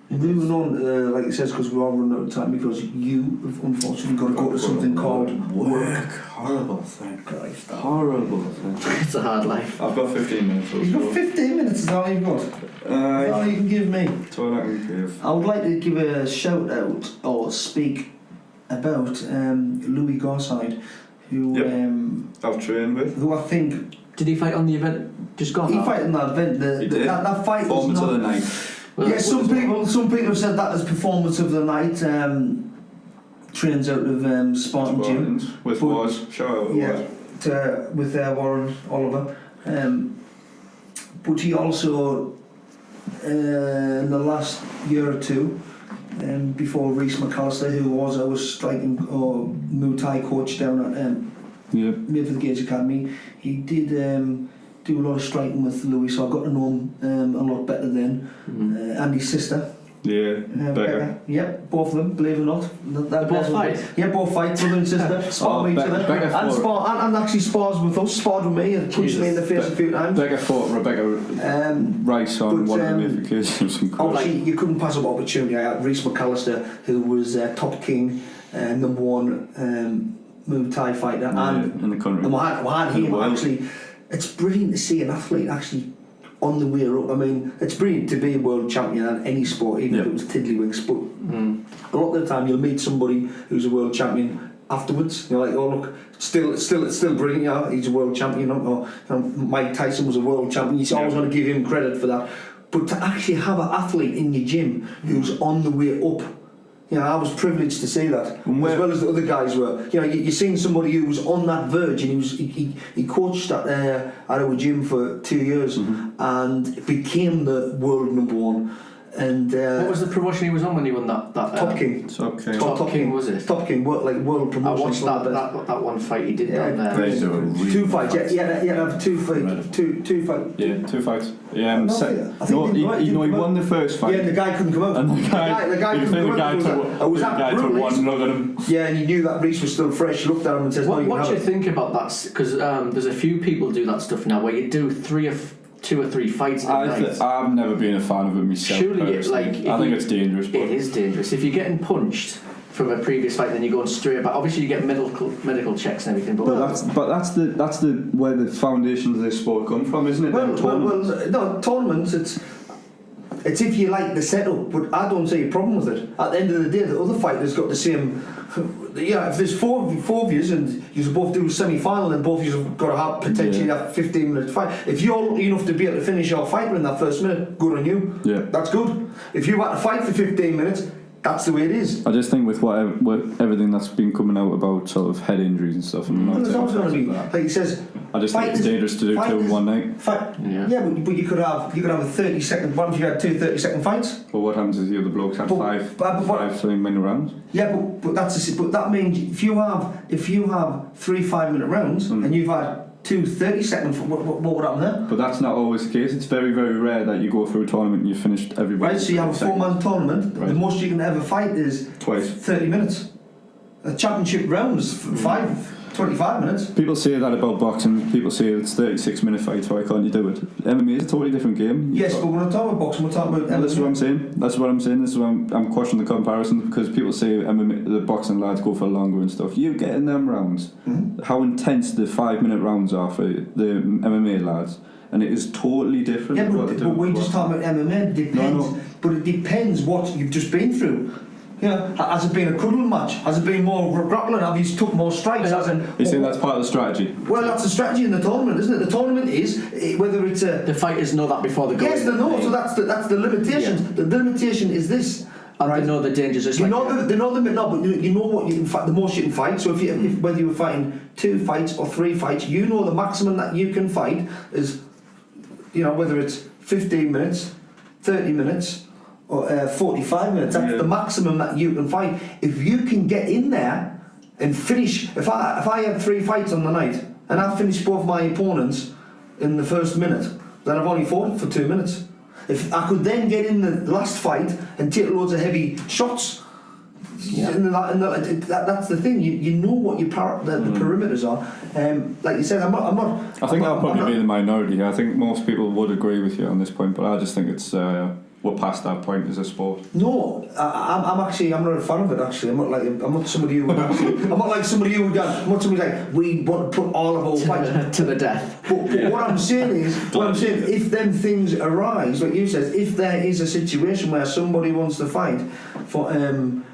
Moving on, like it says, because we're all running out of time, because you have unfortunately got to go to something called work. Horrible thing. Christ, horrible thing. It's a hard life. I've got 15 minutes. You've got 15 minutes, is all you've got? That's all you can give me. That's all I can give. I would like to give a shout out or speak about Louis Garside, who I've trained with. Who I think... Did he fight on the event just gone? He fought in that event. That fight was performance not... of the night. Well, yeah, some people have said that as performance of the night. Trains out of Spartan Gym with Wars. Shout out with Warren Oliver. But he also in the last year or two, before Reece McAllister, who was our striking or Muay Thai coach down at Made4TheCage Academy, he did. Do a lot of striking with Louis, so I got to know him a lot better then. And his sister. Yeah, Becca. Yep, both of them, believe it or not. Both fight? Yeah, both fight, brother and sister. Spar with each other. And actually spars with us, sparred with me and punched me in the face a few times. Becca fought Rebecca Rice on one of the Made4TheCage. Obviously, you couldn't pass up opportunity. I had Reece McAllister, who was top king, number one Muay Thai fighter. In the country. And we had him actually... It's brilliant to see an athlete actually on the way up. I mean, it's brilliant to be a world champion in any sport, even if it was tiddlywinks. But a lot of the time, you'll meet somebody who's a world champion afterwards. You're like, oh look, it's still brilliant. Yeah, he's a world champion. Or Mike Tyson was a world champion. You always want to give him credit for that. But to actually have an athlete in your gym who's on the way up. You know, I was privileged to see that, as well as the other guys were. You know, you're seeing somebody who was on that verge, and he coached at our gym for 2 years, and became the world number one. And what was the promotion he was on when he won that Top King? Top King. Top King, was it? Top King, world promotion. I watched that one fight he did down there. They do a really two fights. good Yeah, two fights. Two fights. Yeah, 2 fights. Yeah, I think he won the first fight. Yeah, and the guy couldn't come out. And the guy couldn't come out. took one look at him. Yeah, and you knew that Reece was still fresh. Looked at him and says, what do you think about that? Because there's a few people do that stuff now where you do 2 or 3 fights in a night. I've never been a fan of it myself. Surely, I think it's dangerous. It is dangerous. If you're getting punched from a previous fight, then you're going straight back. Obviously, you get medical checks and everything. But that's the where the foundations of this sport come from, isn't it? No, tournaments. It's if you like the setup, but I don't see a problem with it. At the end of the day, the other fighter's got the same. Yeah, if there's four of you and you both do a semi-final, and both of you have got to have potentially have 15-minute fight. If you're lucky enough to be able to finish your fight in that first minute, good on you. Yeah, that's good. If you had to fight for 15 minutes. That's the way it is. I just think with what everything that's been coming out about sort of head injuries and stuff, and there's always going to be, like he says, I just think it's dangerous to do 2 in one night. But you could have a 30-second. What if you had 2 30-second fights? Well, what happens is the other blokes had 5 3-minute rounds. Yeah, but that means if you have 3 5-minute rounds and you've had 2 30-second, what would happen there? But that's not always the case. It's very, very rare that you go through a tournament and you've finished everybody. Right, so you have a 4-man tournament. Right. The most you can ever fight is twice 30 minutes. A championship round is 25 minutes. People say that about boxing. People say it's 36-minute fights. Why can't you do it? MMA is a totally different game. Yes, but we're not talking about boxing. We're talking about MMA. That's what I'm saying. This is why I'm questioning the comparison, because people say MMA, the boxing lads go for longer and stuff. You get in them rounds. Mm-hmm. How intense the 5-minute rounds are for the MMA lads, and it is totally different. Yeah, but we're just talking about MMA. It depends. No. But it depends what you've just been through. Yeah, has it been a cuddle match? Has it been more grappling? Have you took more strikes? You think that's part of the strategy? Well, that's the strategy in the tournament, isn't it? The tournament is whether it's a... The fighters know that before they go. Yes, they know. So that's the limitation. Yeah. The limitation is this. And right? They know the dangers. They know but you know what you can fight. The most you can fight. So if whether you were fighting 2 fights or 3 fights, you know the maximum that you can fight is, whether it's 15 minutes, 30 minutes. Or 45 minutes. That's the maximum that you can fight. If you can get in there and finish, if I had 3 fights on the night and I finished both my opponents in the first minute, then I've only fought for 2 minutes. If I could then get in the last fight and take loads of heavy shots, that's the thing. You know what the perimeters are. Like you said, I'm not. I think that'll probably be the minority. I think most people would agree with you on this point, but I just think it's. We're past that point as a sport. No, I'm not a fan of it. Actually, I'm not somebody who would I'm not like somebody who would. I'm not somebody like we want to put all of our fights to the death. But what I'm saying is, if them things arise, like you said, if there is a situation where somebody wants to fight for in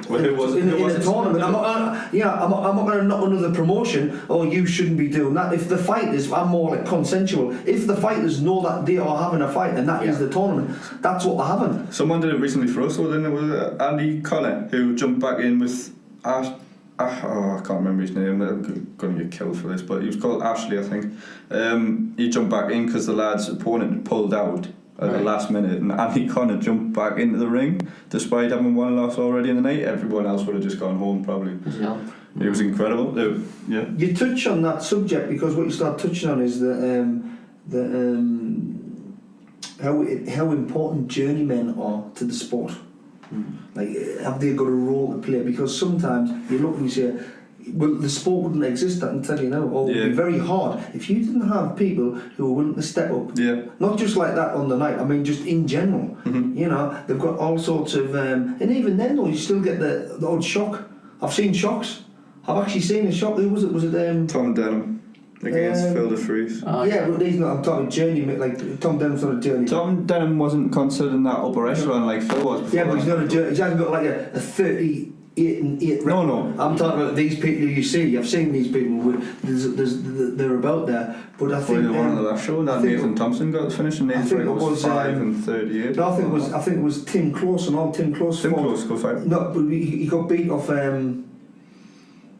a tournament, I'm not going to knock another promotion. Oh, you shouldn't be doing that. If the fighters, I'm more like consensual. If the fighters know that they are having a fight and that is the tournament, that's what they're having. Someone did it recently for us, didn't it? Was it Andy Connor who jumped back in with I can't remember his name. I'm going to get killed for this, but he was called Ashley, I think. He jumped back in because the lad's opponent had pulled out at the last minute, and Andy Connor jumped back into the ring despite having 1 loss already in the night. Everyone else would have just gone home probably. Yeah. It was incredible. Yeah. You touch on that subject because what you start touching on is how important journeymen are to the sport. Like, have they got a role to play? Because sometimes you look and you say, well, the sport wouldn't exist, I can tell you now, or it would be very hard if you didn't have people who were willing to step up. Yeah. Not just like that on the night, I mean just in general. Mm-hmm. They've got all sorts of and even then though you still get the odd shock. I've seen shocks. I've actually seen a shock. Who was it? Was it Tom Denham against Phil de Vries? But he's not. I'm talking journeyman. Like Tom Denham's not a journeyman. Tom Denham wasn't considered in that upper echelon like Phil was before. Yeah, but he's not a journeyman. He's hasn't got like a 38 record. No. I'm talking about these people you see. I've seen these people. They're about there. But I think one on the last show that Nathan Thompson got finished, and Nathan was 5 and 38. No, I think it was Tim Close and all. Tim Close. Close go fight. No, but he got beat off.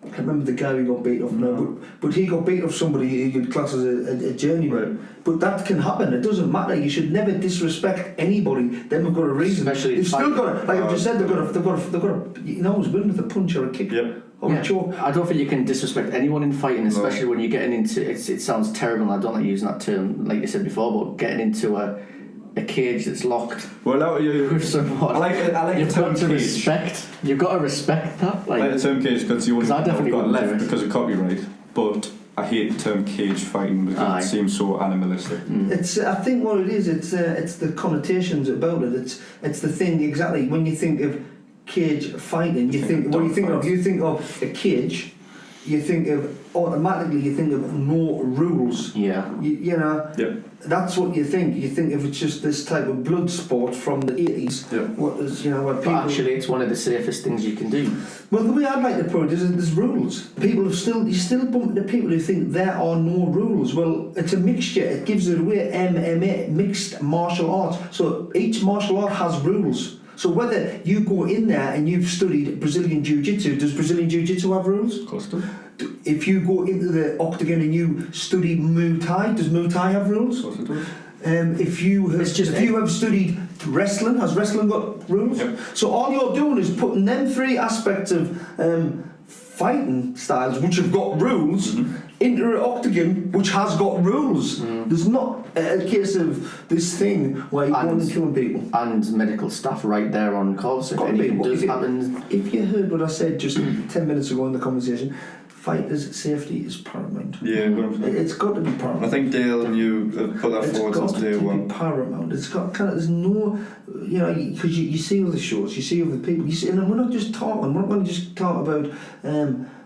I can't remember the guy who got beat off now, but he got beat off somebody you'd class as a journeyman. Right. But that can happen. It doesn't matter. You should never disrespect anybody. Them have got a reason. Especially they've still got to, like I've just said, they've got to, you know, it's win with a punch or a kick. Yep. Or a choke. I don't think you can disrespect anyone in fighting, especially when you're getting into it. It sounds terrible. I don't like using that term, like you said before, but getting into a cage that's locked. Well, now you. With someone. I like You've the term got to cage. respect. You've got to respect that. I like the term cage because you I definitely got wouldn't do left it. because of copyright, but I hate the term cage fighting because it seems so animalistic. It's. I think what it is. It's the connotations about it. It's the thing exactly. When you think of cage fighting, you think. What do you think of? You think of a cage. You think of automatically. You think of no rules. Yeah. You know. Yeah. That's what you think. You think if it's just this type of blood sport from the 80s. Yeah. What is, you know, where people. But actually, it's one of the safest things you can do. Well, the way I'd like to put it is there's rules. You still bump into people who think there are no rules. Well, it's a mixture. It gives it away. MMA, mixed martial arts. So each martial art has rules. So whether you go in there and you've studied Brazilian Jiu-Jitsu, does Brazilian Jiu-Jitsu have rules? Of course, it does. If you go into the octagon and you study Muay Thai, does Muay Thai have rules? Of course, it does. If you have studied wrestling, has wrestling got rules? Yep. So all you're doing is putting them three aspects of fighting styles, which have got rules, into an octagon, which has got rules. There's not a case of this thing where you're going and killing people. And medical staff right there on call, so if anything does happen... If you heard what I said just 10 minutes ago in the conversation, fighters' safety is paramount. Yeah, 100%. It's got to be paramount. I think Dale and you have put that forward since day one. It's got to be paramount. It's got kind of, there's no, you know, because you see other shows, you see other people, you see, and we're not just talking, we're not going to just talk about,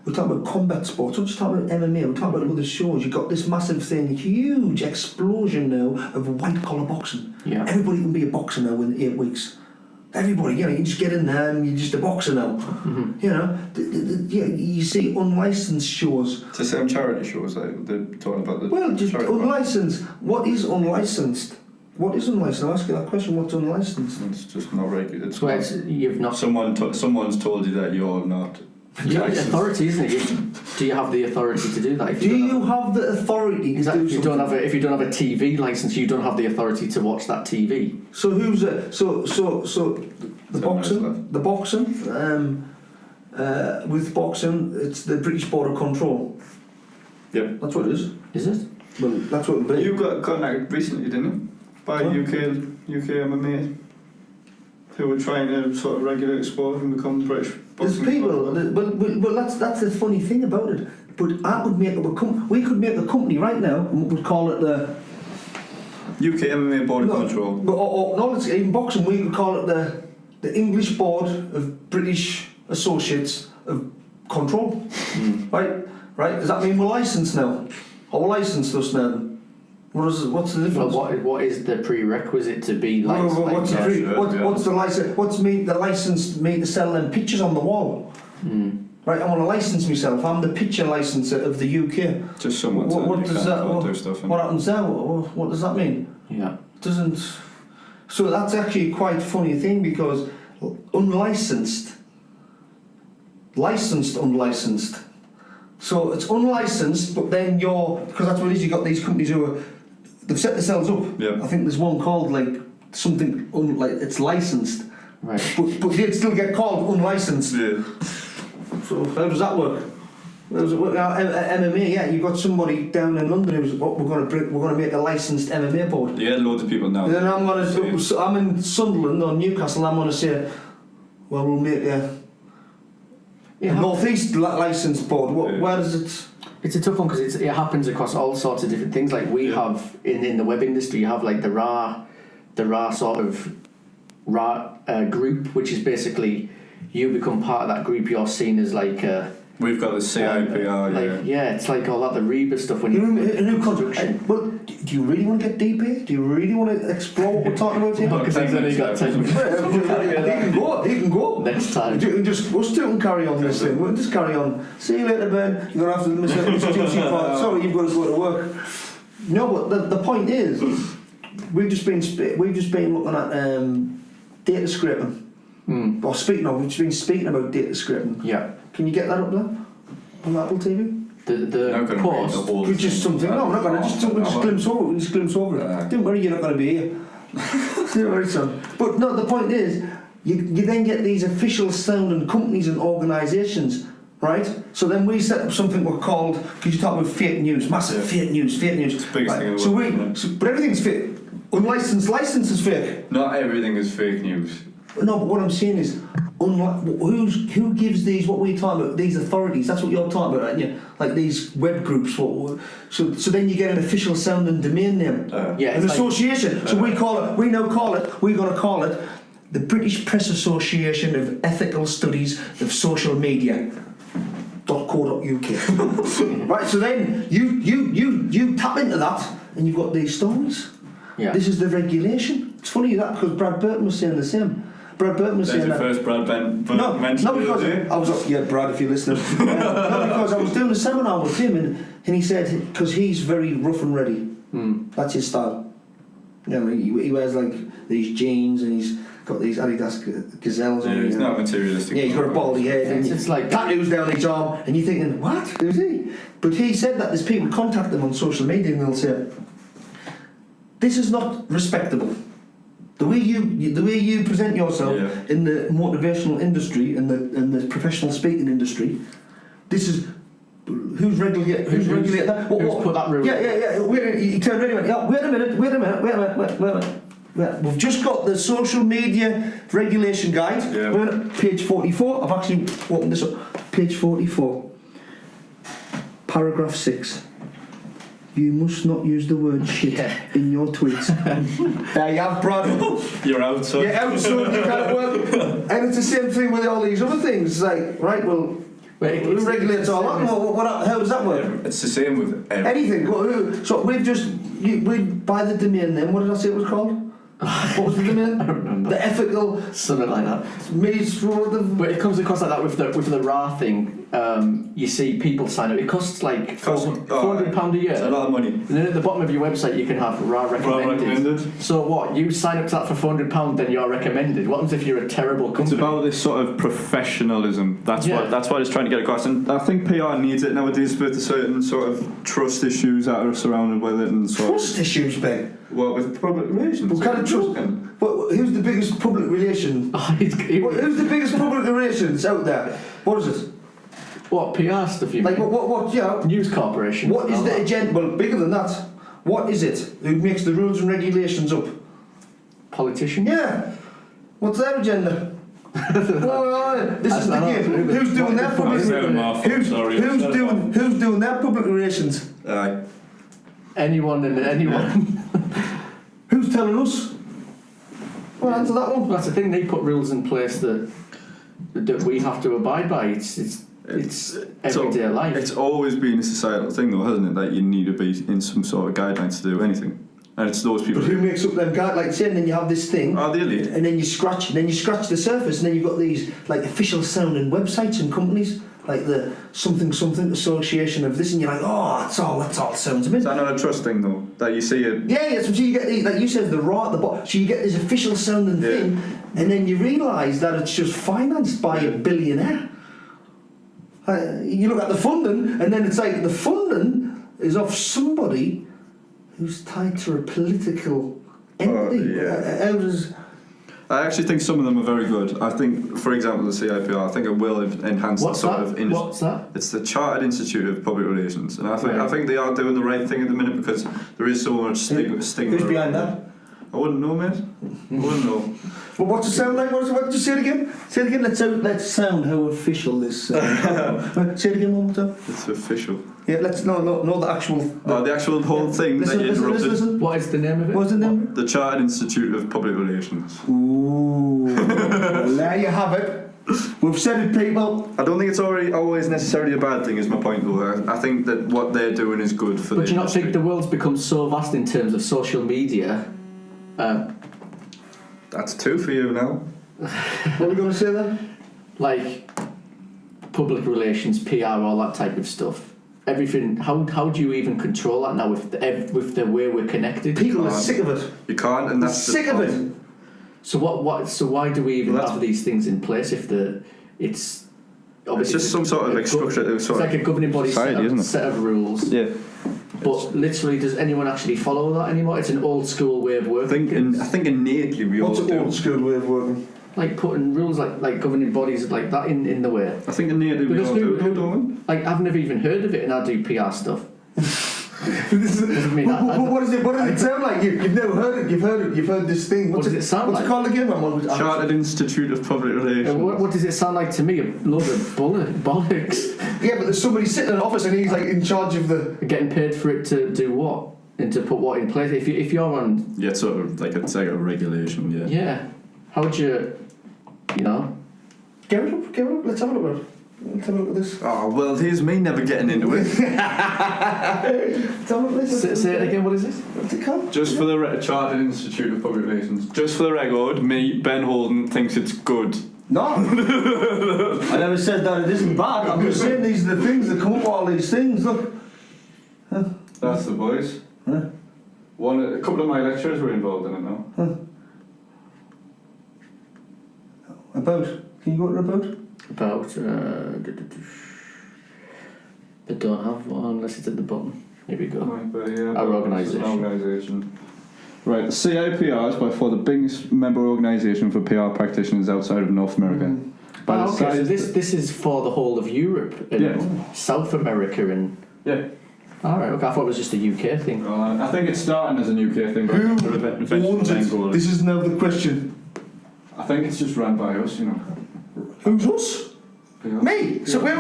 we're talking about combat sports, we're not just talking about MMA, we're talking about other shows. You've got this massive thing, huge explosion now of white collar boxing. Yeah. Everybody can be a boxer now in 8 weeks. Everybody, you know, you just get in there and you're just a boxer now. You know, you see unlicensed shows. It's the same charity shows, like they're talking about the. Well, just unlicensed. What is unlicensed? What is unlicensed? I'll ask you that question. What's unlicensed? It's just not regular. It's Well, not. you've not... Someone's told you that you're not. Yeah, authority, isn't it? Do you have the authority to do that? Do you have the authority to Exactly. do something? If you don't have a TV license, you don't have the authority to watch that TV. So who's it? So the boxing. With boxing, it's the British Board of Control. Yep. That's what it is. Is it? Well, that's what it'll be. You got contacted recently, didn't you? By UK MMA, who were trying to sort of regulate sport and become British. There's people. Well, that's the funny thing about it. But I could make we could make a company right now, and we'd call it the UK MMA Board of Control. But no, it's even boxing. We could call it the English Board of British Associates of Control. Right. Does that mean we're licensed now? Or we're licensed us now? What's the difference? Well, what is the prerequisite to be licensed? What's the license? The license me to sell them pictures on the wall? Right, I want to license myself. I'm the picture licenser of the UK. Just someone. What does that? What happens there? What does that mean? Yeah. It doesn't. So that's actually quite a funny thing because unlicensed, licensed, unlicensed. So it's unlicensed, but then because that's what it is. You got these companies who they've set themselves up. Yeah. I think there's one called like something it's licensed. Right. But they'd still get called unlicensed. Yeah. So how does that work? How does it work? Now, MMA, yeah, you've got somebody down in London who's we're going to make a licensed MMA board. Yeah, loads of people now. And then I'm in Sunderland or Newcastle. I'm going to say, well, we'll make a North East licensed board. Where does it? It's a tough one because it happens across all sorts of different things. Like we have in the web industry, you have like the RA sort of group, which is basically you become part of that group. You're seen as like we've got the CIPR. It's like all that the Reba stuff when well, do you really want to get deep here? Do you really want to explore what we're talking about here? Because he's only got 10 minutes. He can go. Next time. Just us two can carry on this thing. We'll just carry on. See you later, Ben. You're going to have to miss this juicy part. Sorry, you've got to go to work. No, but the point is, we've just been looking at data scraping. Or we've just been speaking about data scraping. Yeah. Can you get that up there? on Apple TV? The post. It's just something. No, we're not going to just glimpse over it. Just glimpse over it. Don't worry, you're not going to be here. Don't worry, son. But no, the point is, you then get these official sounding companies and organisations, right? So then we set up something we're called, because you talk about fake news, massive fake news. It's the biggest thing in the world. But everything's fake. Unlicensed license is fake. Not everything is fake news. No, but what I'm saying is, who gives these, what we're talking about, these authorities, that's what you're talking about, aren't you? Like these web groups, so then you get an official sounding domain name. An association. So we're going to call it the British Press Association of Ethical Studies of Social Media. .co.uk. Right, so then you tap into that and you've got these stories. Yeah. This is the regulation. It's funny that because Brad Burton was saying the same. Brad Burton was saying that. First Brad mentioned not because I was Brad, if you're listening. Not because I was doing a seminar with him and he said because he's very rough and ready. That's his style. You know, he wears like these jeans and he's got these Adidas Gazelles on. He's not materialistic. Yeah, he's got a baldy head and it's like tattoos down his arm and you're thinking, what? Who's he? But he said that there's people contact them on social media and they'll say, this is not respectable. The way you present yourself in the motivational industry and the professional speaking industry, this is who's regulate that? Who's put that rule? Yeah. He turned around and went, wait a minute. We've just got the social media regulation guide. Yeah. Wait a minute, page 44. I've actually opened this up. Page 44. Paragraph 6. You must not use the word shit in your tweets. There you have, Brad. You're out, son. You're out, son. You can't work. And it's the same thing with all these other things. It's like, right, well, who regulates all that? How does that work? It's the same with anything. So we buy the domain name. What did I say it was called? What was the domain? I don't remember. The ethical. Something like that. But it comes across like that with the RA thing. You see people sign up. It costs like £400 a year. It's a lot of money. And then at the bottom of your website you can have RA recommended. So what? You sign up to that for £400, then you're recommended. What happens if you're a terrible company? It's about this sort of professionalism. That's what it's trying to get across. And I think PR needs it nowadays with the certain sort of trust issues that are surrounded with it. And trust issues, Ben? Well, with public relations. What kind of trust? Who's the biggest public relation? Who's the biggest public relations out there? What is it? What, PR stuff you mean? Like what you know? News corporation. What is the agenda? Well, bigger than that. What is it? Who makes the rules and regulations up? Politician? Yeah. What's their agenda? This is the game. Who's doing their public relations? Who's doing their public relations? Anyone and anyone. Who's telling us? Well, answer that one. That's the thing. They put rules in place that we have to abide by. It's everyday life. It's always been a societal thing, though, hasn't it? That you need to be in some sort of guidelines to do anything, and it's those people. But who makes up them guidelines? Like, and then you have this thing. Oh, the elite. And then you scratch the surface, and then you've got these like official sounding websites and companies. Like the something association of this, and you're like, that all sounds amazing. Is that not a trust thing though? That you see it? Yeah. So you get like you said, the raw at the bottom. So you get this official sounding thing, and then you realise that it's just financed by a billionaire. You look at the funding, and then it's like the funding is of somebody who's tied to a political entity. I actually think some of them are very good. I think, for example, the CIPR, I think it will enhance What's the sort that? of industry. What's that? It's the Chartered Institute of Public Relations, and I think they are doing the right thing at the minute because there is so much stigma. Who's behind that? I wouldn't know, mate. I wouldn't know. Well, what's it sound like? What did you say it again? Say it again. Let's sound how official this. Say it again one more time. It's official. Yeah, let's no the actual. The actual whole thing that you interrupted. Listen. What is the name of it? What's the name? The Chartered Institute of Public Relations. Ooh, there you have it. We've said it, people. I don't think it's always necessarily a bad thing, is my point, though. I think that what they're doing is good for the industry. But do you not think the world's become so vast in terms of social media? That's two for you now. What are we going to say then? Like public relations, PR, all that type of stuff. Everything. How do you even control that now with the way we're connected? People are sick of it. You can't, and that's sick of it. So what? So why do we even have these things in place if it's obviously It's just some sort of like structure. It's like a governing body set of rules. Yeah. But literally, does anyone actually follow that anymore? It's an old school way of working. I think innately we all do. What's an old school way of working? Like putting rules like governing bodies like that in the way. I think innately we all do it, don't we? Like, I've never even heard of it, and I do PR stuff. What does it sound like? You've never heard it. You've heard this thing. What does it sound like? What's it called again, man? Chartered Institute of Public Relations. What does it sound like to me? A load of bollocks. Yeah, but there's somebody sitting in an office and he's like in charge of the... Getting paid for it to do what? And to put what in place? If you're on... Yeah, it's sort of like it's like a regulation, yeah. Yeah. How would you know? Get it up. Let's have a look at it. Let's have a look at this. Oh, well, here's me never getting into it. Let's have a look at this. Say it again, what is this? What's it called? Just for the Chartered Institute of Public Relations. Just for the record, me, Ben Holden, thinks it's good. No. I never said that it isn't bad. I'm just saying these are the things that come up with all these things. Look. That's the boys. Huh? A couple of my lecturers were involved in it now. Huh? About? Can you go to about? About they don't have one unless it's at the bottom. Here we go. Right, but yeah, Our organisation. Right, the CIPR is by far the biggest member organisation for PR practitioners outside of North America. So this is for the whole of Europe and South America and... Yeah. Alright, okay, I thought it was just a UK thing. I think it's starting as a UK thing, but Who owns it? This is now the question. I think it's just run by us, you know. Who's us? Yeah. Me? So wait.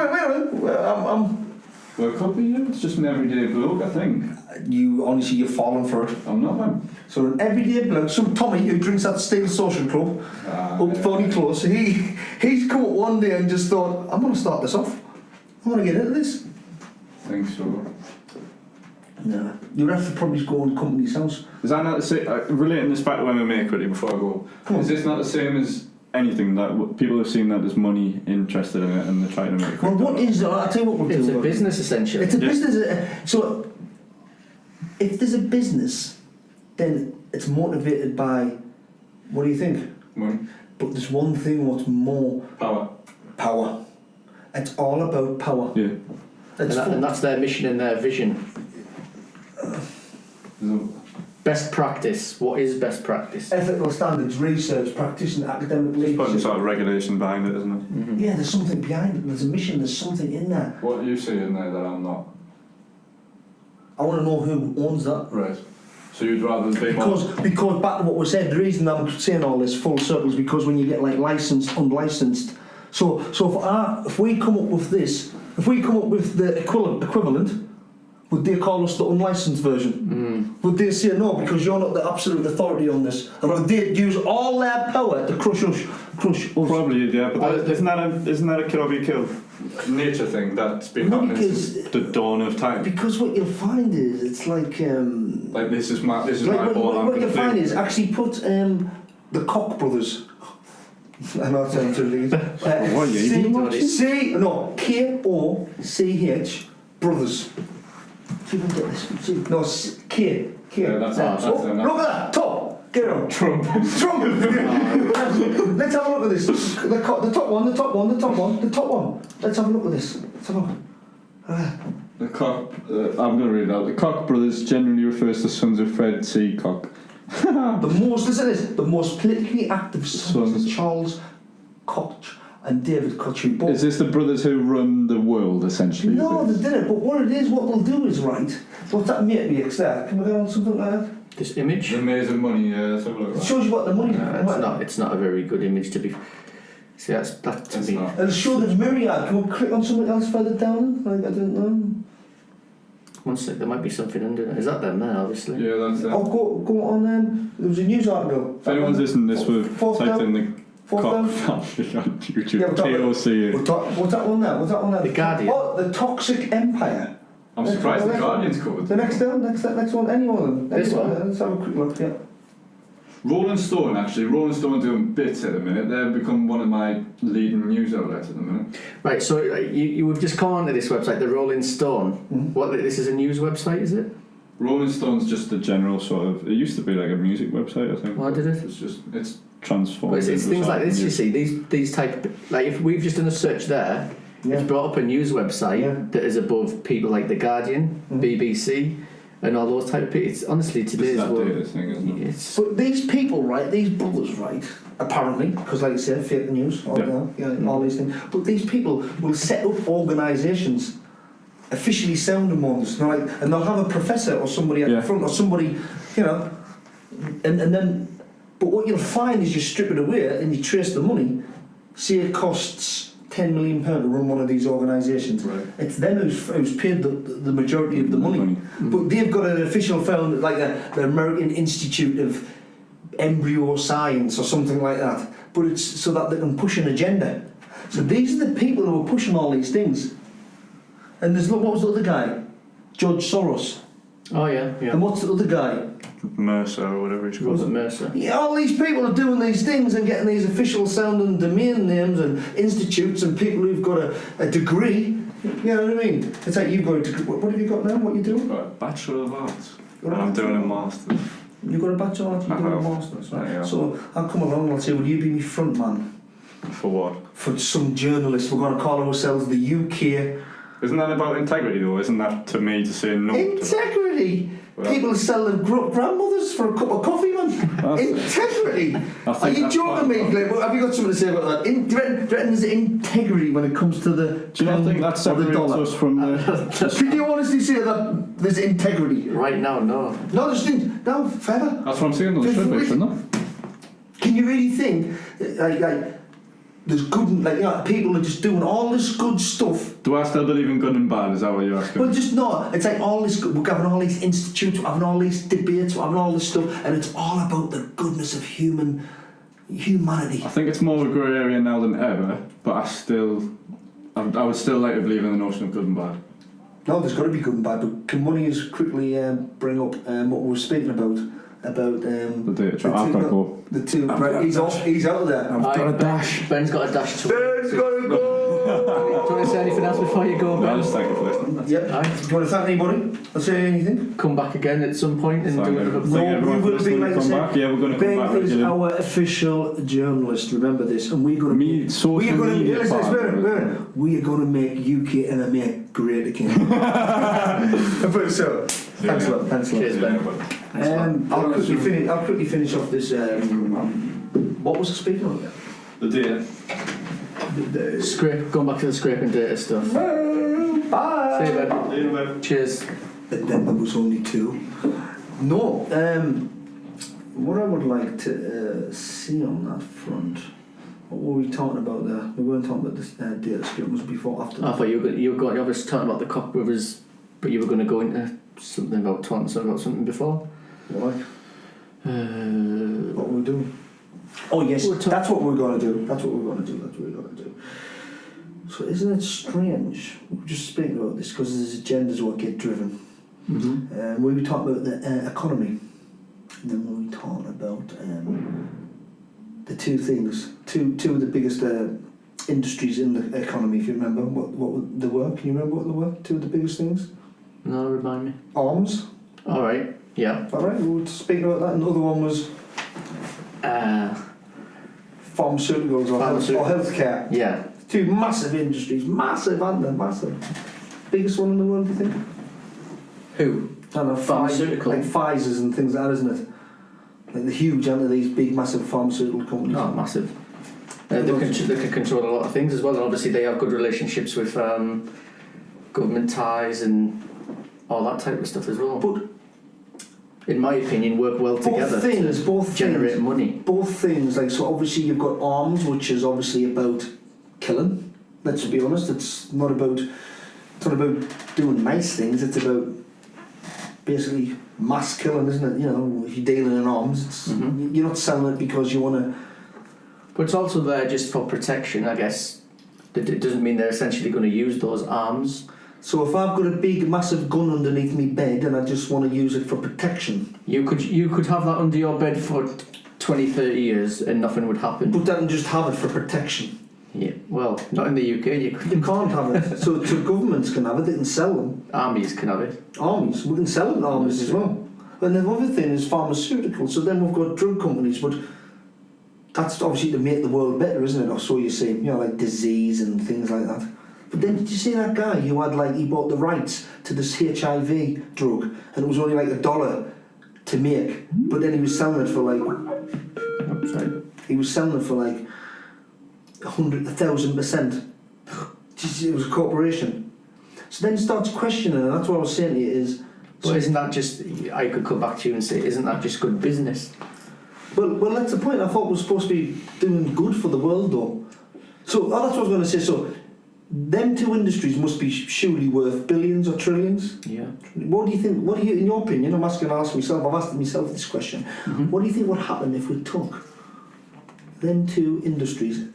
Well, it could be, yeah. It's just an everyday bloke, I think. You're falling for it. I'm not, man. So an everyday bloke, some Tommy who drinks at Steel Social Club, up Thorny Close, he's come up one day and just thought, I'm going to start this off. I'm going to get into this. I think so. No. You'd have to probably go on company's house. Is that not the same? Relating this back to MMA quickly before I go. Is this not the same as anything that people have seen that there's money interested in it and they're trying to make? Well, what is it? I'll tell you what we'll do. It's a business, essentially. It's a business. So, if there's a business, then it's motivated by, what do you think? Money. But there's one thing what's more... Power. It's all about power. Yeah. And that's their mission and their vision. Best practice. What is best practice? Ethical standards, research, practitioner, academic leadership. Putting sort of regulation behind it, isn't it? Mm-hmm. Yeah, there's something behind it. There's a mission. There's something in there. What you see in there that I'm not? I want to know who owns that. Right. So you'd rather be because back to what we said, the reason I'm saying all this full circle is because when you get like licensed, unlicensed. So if we come up with this, if we come up with the equivalent, would they call us the unlicensed version? Would they say no because you're not the absolute authority on this? And would they use all their power to crush us? Probably, yeah. But isn't that a kill or be killed nature thing that's been happening since the dawn of time? Because what you'll find is it's like this is my ball. What you'll find is actually put the Koch brothers. I know it sounds too K-O-C-H brothers. See if we can get this. No, K. Yeah, that's look at that top. Get it on. Trump. Let's have a look at this. The top one. Let's have a look at this. Let's have a look. The Koch. I'm going to read it out. The Koch brothers generally refers to sons of Fred C. Koch. The most politically active sons of Charles Koch and David Koch. Is this the brothers who run the world, essentially? No, they didn't. But what it is, what they'll do is, right, what's that matrix there? Can we go on something like that? This image? The maze of money, yeah, let's have a look at that. It shows you what the money is. It's not a very good image to be... See, that to me... It'll show the myriad. Can we click on something else further down? Like, I don't know. One sec, there might be something under there. Is that them there, obviously? Yeah, that's them. Oh, go on, there was a news article. If anyone's listening to this, we've typed in the Koch family on YouTube. TOC. What's that one there? The Guardian. Oh, the Toxic Empire. I'm surprised the Guardian's covered. The next one, any one of them. This one? Let's have a quick look, yeah. Rolling Stone are doing bits at the minute. They've become one of my leading news outlets at the minute. Right, so you would just come onto this website, the Rolling Stone. Mm-hmm. What? This is a news website, is it? Rolling Stone's just the general sort of... It used to be like a music website, I think. Why did it? It's transformed. Well, it's things like this, you see. These type... Like, if we've just done a search there, It's brought up a news website that is above people like The Guardian, BBC, and all those type of people. It's honestly today's world. Data thing, isn't it? But these people, right, these brothers, right, apparently, because like you said, fake news, all these things, but these people will set up organisations, officially sounding ones, and they'll have a professor or somebody at the front, or somebody, and then, but what you'll find is you strip it away and you trace the money. Say it costs £10 million to run one of these organisations. Right. It's them who's paid the majority of the money. But they've got an official firm like the American Institute of Embryo Science or something like that. But it's so that they can push an agenda. So these are the people who are pushing all these things. And what was the other guy? George Soros. Oh yeah. And what's the other guy? Mercer or whatever he's called. Mercer. Yeah, all these people are doing these things and getting these official sounding domain names and institutes and people who've got a degree. You know what I mean? It's like you've got a degree. What have you got now? What are you doing? Got a Bachelor of Arts. And I'm doing a Master's. You've got a Bachelor of Arts, you're doing a Master's. Right? Yeah. So I'll come along and I'll say, will you be my front man? For what? For some journalist. We're going to call ourselves the UK. Isn't that about integrity though? Isn't that to me to say no? Integrity? People sell their grandmothers for a cup of coffee, man. Integrity? Are you joking me, Glen? Have you got something to say about that? Do you reckon there's integrity when it comes to the Do you not think that separates us from the... Can you honestly say that there's integrity? Right now, no. No, there's no, fella. That's what I'm saying, there should be, shouldn't there? Can you really think, like there's good, people are just doing all this good stuff. Do I still believe in good and bad? Is that what you're asking? Well, just not. It's like all this. We're having all these institutes, we're having all these debates, we're having all this stuff, and it's all about the goodness of humanity. I think it's more of a grey area now than ever, but I would still like to believe in the notion of good and bad. No, there's got to be good and bad, but can one of you quickly bring up what we were speaking about the data. I've got to go. The two. Right, he's out of there. I've got a dash. Ben's got a dash to. Ben's got to go. Do you want to say anything else before you go, Ben? I'll just thank you for listening. Yep. Do you want to thank anybody? Or say anything? Come back again at some point and do another. Thank everyone for listening. Come back. Yeah, we're going to come back. Ben is our official journalist. Remember this, and we're going to we are going to make UK MMA great again. So, thanks a lot. Cheers, Ben. I'll quickly finish off this. What was I speaking of? The data. Going back to the scraping data stuff. Bye. See you, Ben. Later, Ben. Cheers. And then there was only two. No. What I would like to see on that front. What were we talking about there? We weren't talking about this data scraping. Was before, after. I thought you were obviously talking about the Koch brothers, but you were going to go into something about something before. What? What were we doing? Oh yes, that's what we're going to do. So isn't it strange? We were just speaking about this because these agendas what get driven. Mm-hmm. We were talking about the economy, and then we were talking about the two things, two of the biggest industries in the economy. If you remember what they were, can you remember what they were? Two of the biggest things. No, remind me. Arms. All right. Yeah. All right. We were speaking about that, and the other one was pharmaceuticals or healthcare. Yeah. Two massive industries, massive, aren't they? Massive. Biggest one in the world, do you think? Who? I don't know, Pharmaceutical. like Pfizer's and things like that, isn't it? Like the huge, aren't they? These big, massive pharmaceutical companies. Oh, massive. They can control a lot of things as well, and obviously they have good relationships with government ties and all that type of stuff as well. But in my opinion, work well together to generate money. Both things, like, so obviously you've got arms, which is obviously about killing. Let's be honest, it's not about doing nice things. It's about basically mass killing, isn't it? You know, if you're dealing in arms, you're not selling it because you want to. But it's also there just for protection, I guess. It doesn't mean they're essentially going to use those arms. So if I've got a big, massive gun underneath me bed and I just want to use it for protection... You could have that under your bed for 20, 30 years and nothing would happen. But then just have it for protection. Yeah, well, not in the UK. You can't have it. So governments can have it, they can sell them. Armies can have it. Armies, we can sell them armies as well. And the other thing is pharmaceuticals. So then we've got drug companies, but that's obviously to make the world better, isn't it? Or so you say, you know, like disease and things like that. But then did you see that guy who had he bought the rights to this HIV drug and it was only $1 to make, but then he was selling it for he was selling it for 1,000%. It was a corporation. So then it starts questioning, and that's what I was saying to you is. But isn't that just? I could come back to you and say, isn't that just good business? Well, that's the point. I thought we were supposed to be doing good for the world, though. So that's what I was going to say. So, them two industries must be surely worth billions or trillions. Yeah. What do you think? What do you, in your opinion? I'm asking. I've asked myself this question. Mm-hmm. What do you think would happen if we took them two industries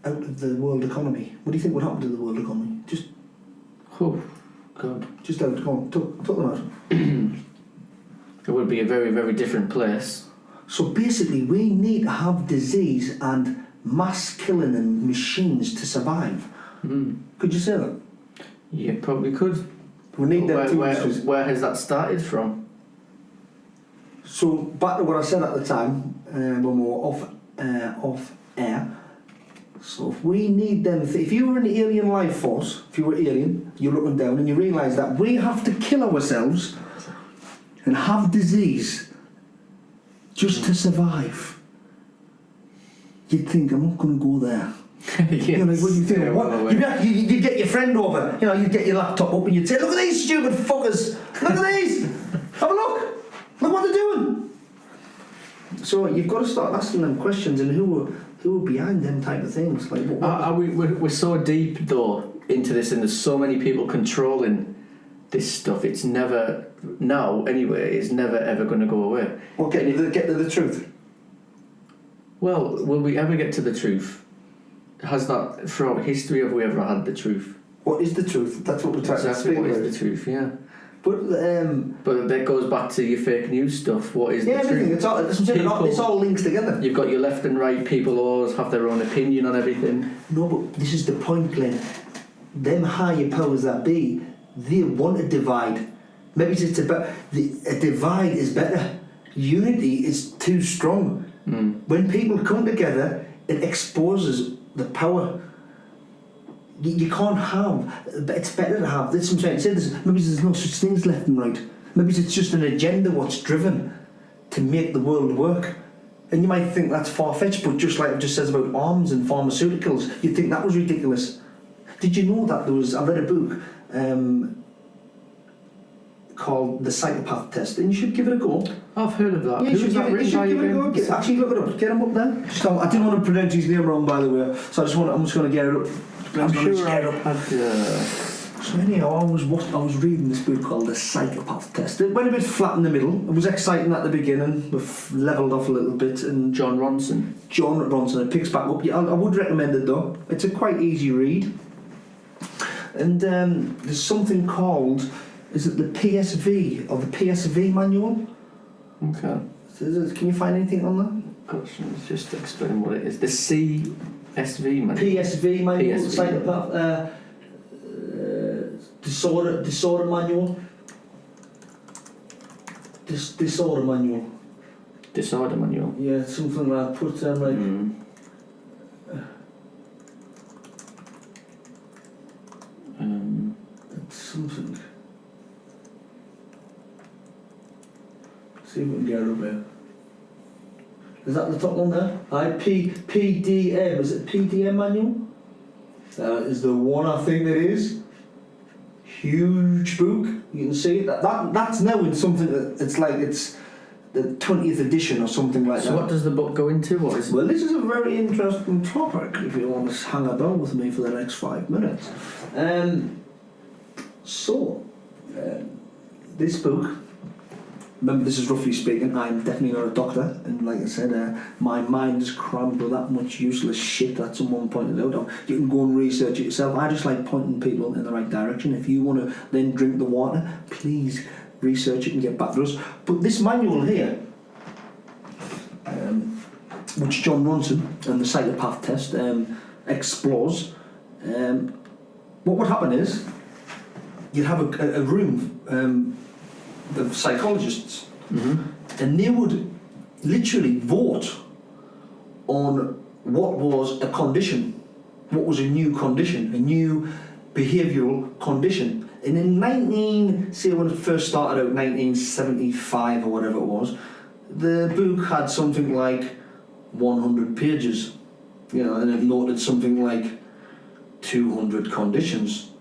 out of the world economy? What do you think would happen to the world economy? Just God. Just out. Come on, took them out. It would be a very, very different place. So basically, we need to have disease and mass killing and machines to survive. Could you say that? Yeah, probably could. We need them two industries. Where has that started from? So back to what I said at the time when we were off air. So if we need them, if you were an alien life force, if you were alien, you're looking down and you realise that we have to kill ourselves and have disease just to survive, you'd think, I'm not going to go there. Yes. You know, what do you think? Yeah, What? You'd get your friend over, you'd get your laptop up and you'd say, look at these stupid fuckers, look at these, have a look what they're doing. So you've got to start asking them questions and who are behind them type of things. Like, we're so deep though into this, and there's so many people controlling this stuff. It's never now anyway. It's never ever going to go away. Well, get to the truth. Well, will we ever get to the truth? Has that throughout history have we ever had the truth? What is the truth? That's what we're trying to speak about. What is the truth? Yeah. But that goes back to your fake news stuff. What is the truth? Everything. It's all links together. You've got your left and right. People always have their own opinion on everything. No, but this is the point, Glen. Them higher powers that be, they want a divide. Maybe it's about a divide is better. Unity is too strong. When people come together, it exposes the power. You can't have. It's better to have. That's what I'm trying to say. Maybe there's no such thing as left and right. Maybe it's just an agenda what's driven to make the world work. And you might think that's far-fetched, but just like it just says about arms and pharmaceuticals, you'd think that was ridiculous. Did you know that I read a book called The Psychopath Test, and you should give it a go. I've heard of that. Yeah, you should give it a go. Actually, look it up. Get him up there. I didn't want to pronounce his name wrong, by the way, so I'm just going to get it up. I'm sure I've had... So anyhow, I was reading this book called The Psychopath Test. It went a bit flat in the middle. It was exciting at the beginning. We've levelled off a little bit. And John Ronson. It picks back up. Yeah, I would recommend it though. It's a quite easy read. And there's something called, is it the PSV or the PSV manual? Okay. Can you find anything on that? Gosh, let's just explain what it is. The CSV manual. PSV manual, PSV. Psychopath disorder manual. Disorder manual. Disorder manual. Yeah, something like put like. It's something. See if we can get it up here. Is that the top one there? PDM. Is it PDM manual? That is the one I think it is. Huge book. You can see it. That's now in something that it's the 20th edition or something like that. So what does the book go into? What is it? Well, this is a very interesting topic if you want to hang about with me for the next 5 minutes. This book, remember this is roughly speaking, I'm definitely not a doctor, and like I said, my mind is crammed with that much useless shit that someone pointed out. You can go and research it yourself. I just like pointing people in the right direction. If you want to then drink the water, please research it and get back to us. But this manual here, which John Ronson and the Psychopath Test explores, what would happen is you'd have a room of psychologists, and they would literally vote on what was a condition, what was a new condition, a new behavioural condition. And in say when it first started out, 1975 or whatever it was, the book had something like 100 pages, and it noted something like 200 conditions.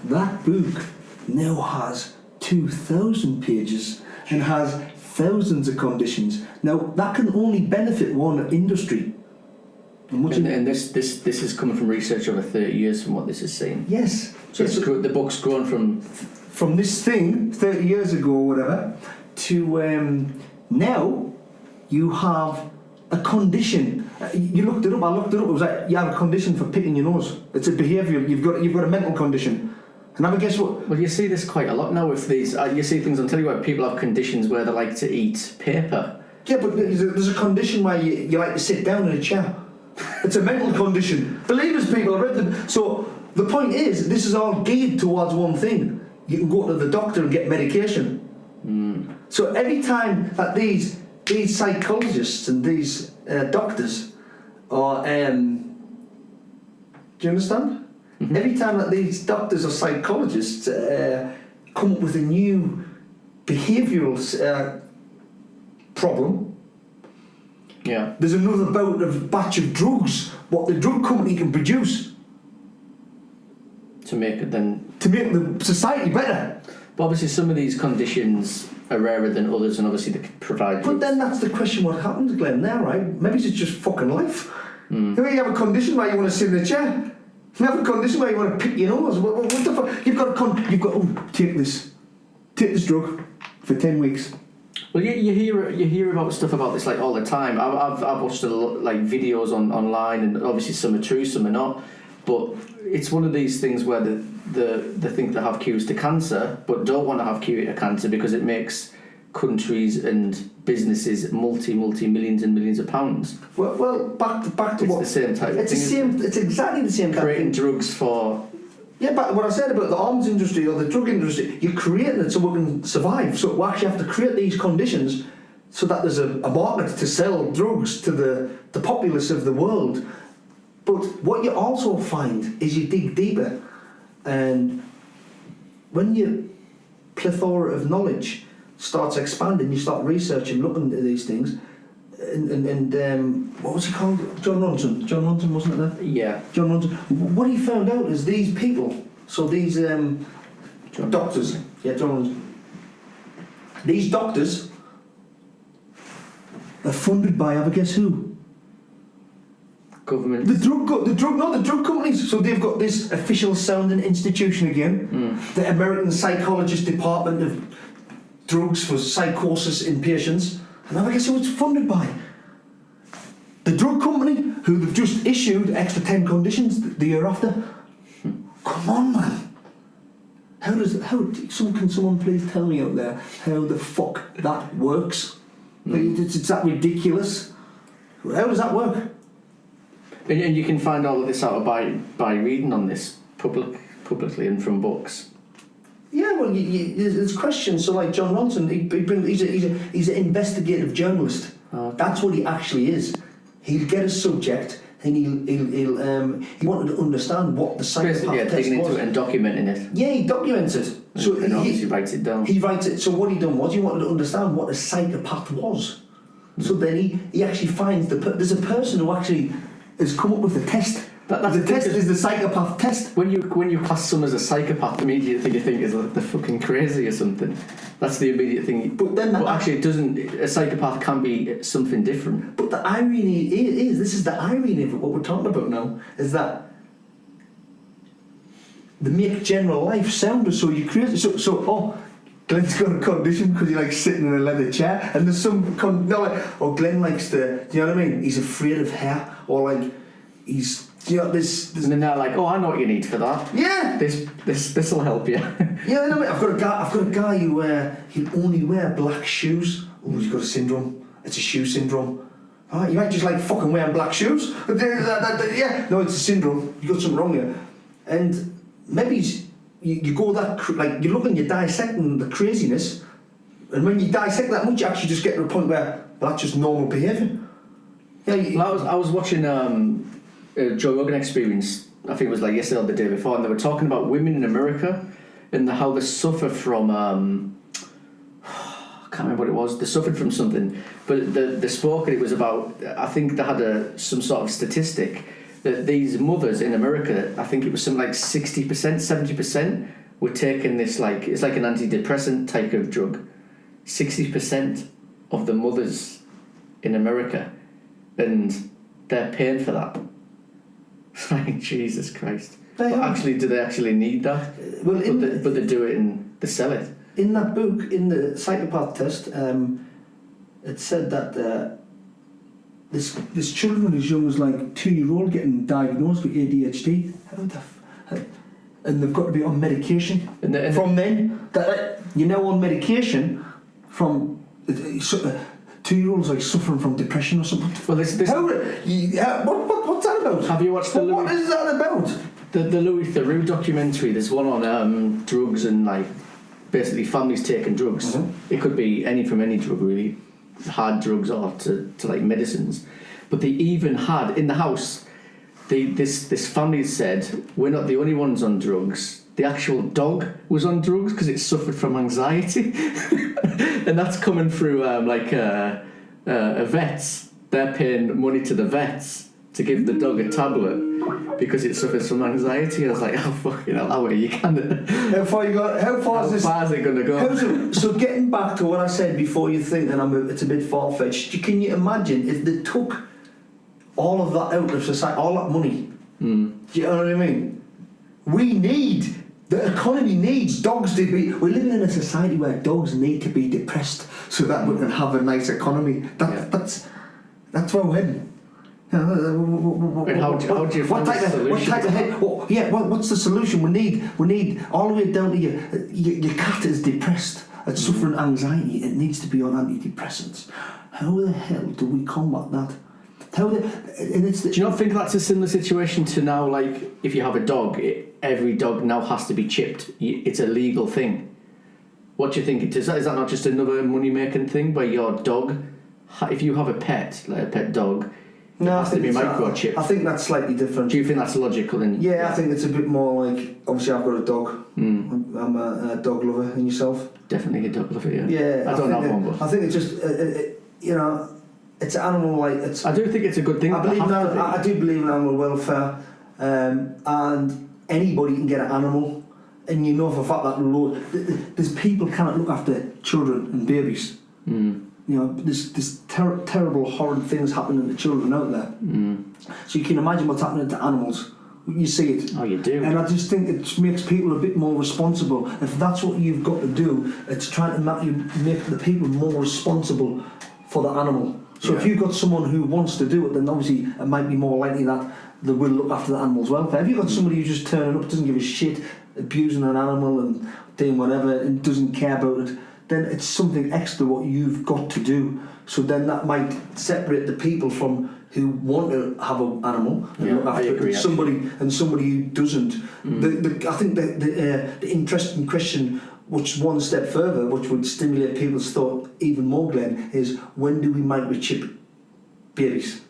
That book now has 2,000 pages and has thousands of conditions. Now, that can only benefit one industry. And this is coming from research over 30 years from what this is saying. Yes. So the book's grown from this thing 30 years ago or whatever to now you have a condition. You looked it up. I looked it up. It was like you have a condition for picking your nose. It's a behaviour. You've got a mental condition. And have a guess what? Well, you see this quite a lot now with these. You see things on telly where people have conditions where they like to eat paper. Yeah, but there's a condition where you like to sit down in a chair. It's a mental condition. Believe us, people, I've read them. So the point is, this is all geared towards one thing. You can go to the doctor and get medication. So every time that these psychologists and these doctors are, do you understand? Mm-hmm. Every time that these doctors or psychologists come up with a new behavioural problem, there's another batch of drugs what the drug company can produce to make the society better. But obviously some of these conditions are rarer than others, and obviously they provide drugs. But then that's the question: what happens, Glen? Now, right? Maybe it's just fucking life. You have a condition where you want to sit in a chair. You have a condition where you want to pick your nose. What the fuck? You've got take this drug for 10 weeks. Well, you hear about stuff about this like all the time. I've watched a lot, like videos online, and obviously some are true, some are not. But it's one of these things where they think they have cures to cancer, but don't want to have cure to cancer because it makes countries and businesses multi-millions and millions of pounds. Well, back to what? It's the same type of thing. It's exactly the same type of thing. Creating drugs for... Yeah, but what I said about the arms industry or the drug industry, you're creating it so we can survive. So we actually have to create these conditions so that there's a market to sell drugs to the populace of the world. But what you also find is you dig deeper, and when your plethora of knowledge starts expanding, you start researching, looking into these things, and what was he called? John Ronson, wasn't it there? Yeah. John Ronson. What he found out is these people, so these doctors, John Ronson. These doctors are funded by, have a guess who? Government. The drug companies. So they've got this official sounding institution again, the American Psychologist Department of Drugs for Psychosis in Patients. And I guess who it's funded by? The drug company, who they've just issued extra 10 conditions the year after. Come on, man. Can someone please tell me out there how the fuck that works? It's that ridiculous. How does that work? And you can find all of this out by reading on this publicly and from books. Yeah, well, there's questions. So, like John Ronson, he's an investigative journalist. Okay. That's what he actually is. He'll get a subject and he wanted to understand what the psychopath test taking was. into it and documenting it. Yeah, he documents it. So and obviously writes it down. He writes it. So what he done was he wanted to understand what a psychopath was. So then he actually finds there's a person who actually has come up with a test. The test is the psychopath test. When you class someone as a psychopath, the immediate thing you think is like they're fucking crazy or something. That's the immediate thing. But actually, it doesn't. A psychopath can be something different. But the irony is, this is the irony of what we're talking about now, is that they make general life sound so you crazy. So Glen's got a condition because he likes sitting in a leather chair, and there's some Glen likes to. Do you know what I mean? He's afraid of hair, or like he's. This and then they're like, oh, I know what you need for that. Yeah. This will help you. Yeah, I know. I've got a guy who he'll only wear black shoes. Oh, he's got a syndrome. It's a shoe syndrome. All right, you might just like fucking wearing black shoes. Yeah. No, it's a syndrome. You got something wrong here. And maybe you go that like you look and you're dissecting the craziness, and when you dissect that much, you actually just get to a point where that's just normal behaviour. Yeah. I was watching. Joe Rogan Experience I think it was like yesterday or the day before, and they were talking about women in America and how they suffer from I can't remember what it was. They suffered from something, but they spoke, and it was about, I think they had some sort of statistic that these mothers in America, I think it was something like 60%, 70% were taking this, like, it's like an antidepressant type of drug. 60% of the mothers in America, and they're paying for that. It's like, Jesus Christ. But actually, do they actually need that? Well, but they do it and they sell it. In that book, in the psychopath test, it said that this children as young as like 2-year-old getting diagnosed with ADHD. And they've got to be on medication from then. That you're now on medication from 2-year-olds like suffering from depression or something. Well, what's that about? Have you watched what is that about? The Louis Theroux documentary. There's one on drugs and like basically families taking drugs. Mm-hmm. It could be from any drug really, hard drugs or to like medicines. But they even had in the house. This family said, we're not the only ones on drugs. The actual dog was on drugs because it suffered from anxiety. And that's coming through vets. They're paying money to the vets to give the dog a tablet because it suffers from anxiety. I was like, oh, fucking hell, how are you can How far you got? How far is it going to go? So getting back to what I said before, you think that it's a bit far-fetched. Can you imagine if they took all of that out of society, all that money? Do you know what I mean? The economy needs dogs to be... We're living in a society where dogs need to be depressed so that we can have a nice economy. That's where we're heading. How do you find the solution? What's the solution? We need all the way down to your cat is depressed. It's suffering anxiety. It needs to be on antidepressants. How the hell do we combat that? Do you not think that's a similar situation to now, like, if you have a dog, every dog now has to be chipped? It's a legal thing. What do you think? Is that not just another money-making thing where your dog, if you have a pet, like a pet dog, it has to be microchipped? I think that's slightly different. Do you think that's logical? I think it's a bit more like, obviously I've got a dog. I'm a dog lover. And yourself? Definitely a dog lover, yeah. Yeah. I don't have one, but... I think it's just, it's animal like I do think it's a good thing. I do believe in animal welfare, and anybody can get an animal, and you know for a fact that there's people cannot look after children and babies. There's terrible, horrid things happening to children out there. So you can imagine what's happening to animals. You see it. Oh, you do. And I just think it makes people a bit more responsible. If that's what you've got to do, it's trying to make the people more responsible for the animal. So if you've got someone who wants to do it, then obviously it might be more likely that they will look after the animal's welfare. If you've got somebody who's just turning up, doesn't give a shit, abusing an animal and doing whatever, and doesn't care about it, then it's something extra what you've got to do. So then that might separate the people from who want to have an animal and look after it, and somebody who doesn't. I think the interesting question, which one step further, which would stimulate people's thought even more, Glenn, is when do we microchip babies?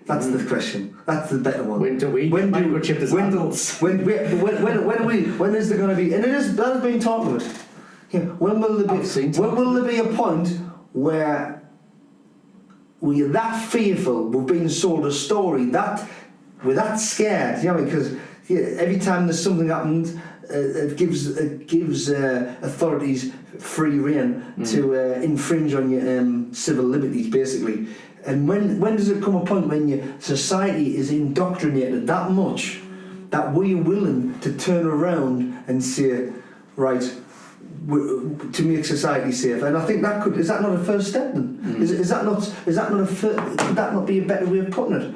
That's the question. That's the better one. When do we microchip as adults? When is there going to be? And that has been talked about. When will there be a point where we're that fearful, we've been sold a story, that we're that scared, because every time there's something happened, it gives authorities free rein to infringe on your civil liberties, basically. And when does it come a point when your society is indoctrinated that much that we're willing to turn around and say, right, to make society safe? And I think is that not a first step then? Could that not be a better way of putting it?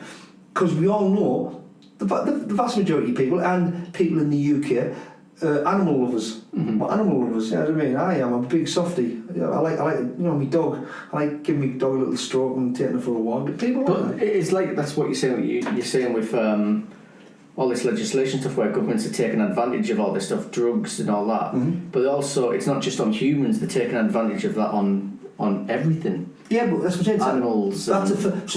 Because we all know the vast majority of people, and people in the UK, animal lovers. Animal lovers, you know what I mean? I am a big softie. I like my dog. I like giving my dog a little stroke and taking her for a walk. But people it's like, that's what you're saying. You're saying with all this legislation stuff where governments are taking advantage of all this stuff, drugs and all that. But also, it's not just on humans. They're taking advantage of that on on everything. Yeah, but that's what I'm saying. Animals. So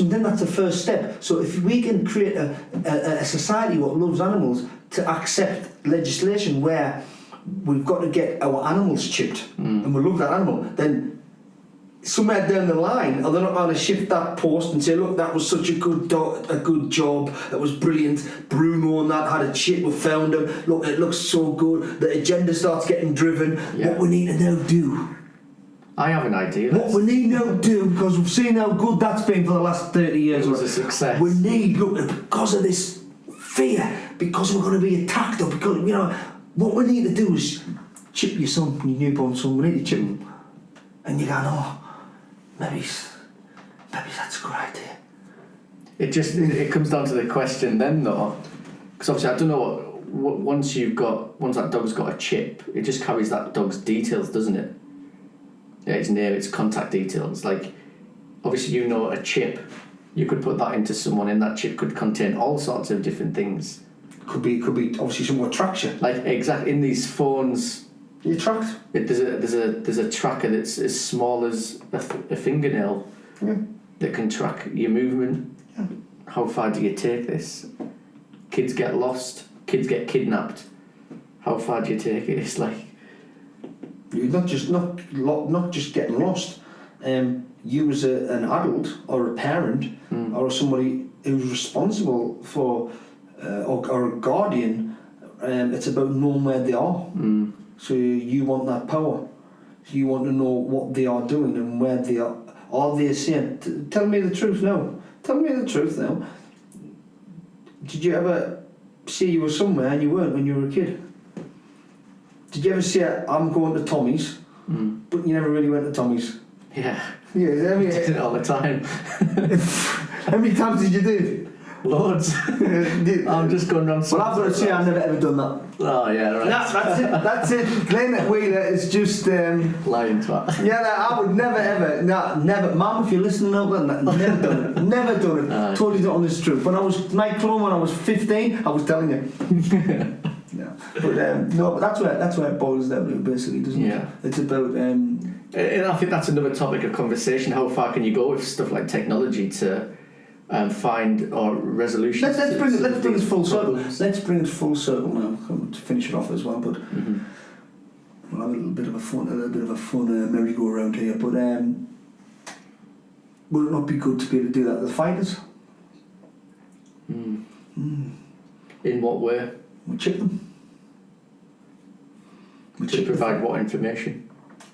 then that's the first step. So if we can create a society what loves animals to accept legislation where we've got to get our animals chipped and we love that animal, then somewhere down the line, are they not going to shift that post and say, look, that was such a good job, that was brilliant, Bruno and that had a chip, we found him, look, it looks so good, the agenda starts getting driven. What we need to now do, I have an idea. what we need now do, because we've seen how good that's been for the last 30 years. It was a success. We need, look, because of this fear, because we're going to be attacked, or because, you know, what we need to do is chip your son, your newborn son, we need to chip him. And you go, oh, maybe that's a good idea. It comes down to the question then, though, because obviously I don't know once that dog's got a chip, it just carries that dog's details, doesn't it? Yeah, its name, its contact details. Like, obviously, you know, a chip, you could put that into someone, and that chip could contain all sorts of different things. Could be obviously somewhat tracks you. Like, exactly in these phones, you're tracked. There's a tracker that's as small as a fingernail that can track your movement. Yeah. How far do you take this? Kids get lost. Kids get kidnapped. How far do you take it? It's like you're not just getting lost. You as an adult or a parent or somebody who's responsible for or a guardian, it's about knowing where they are. So you want that power. So you want to know what they are doing and where they are. Are they saying, tell me the truth now. Tell me the truth now. Did you ever say you were somewhere and you weren't when you were a kid? Did you ever say, I'm going to Tommy's, but you never really went to Tommy's? Yeah. Yeah, I mean, did it all the time. How many times did you do it? Loads. I'm just going around. Well, I've got to say, I've never ever done that. Oh yeah, right. That's it. Glen Wheeler is just lying twat. Yeah, I would never ever. No, never. Mum, if you're listening out there, never done it. Never done it. Totally not honest truth. When I was nightclub, when I was 15, I was telling you. No, but that's where it boils down to, basically, doesn't it? Yeah. It's about. And I think that's another topic of conversation. How far can you go with stuff like technology to find or resolutions? Let's bring it full circle. Let's bring it full circle now to finish it off as well. But we'll have a little bit of a fun merry-go-round here. But would it not be good to be able to do that to the fighters? In what way? We chip them. To provide what information?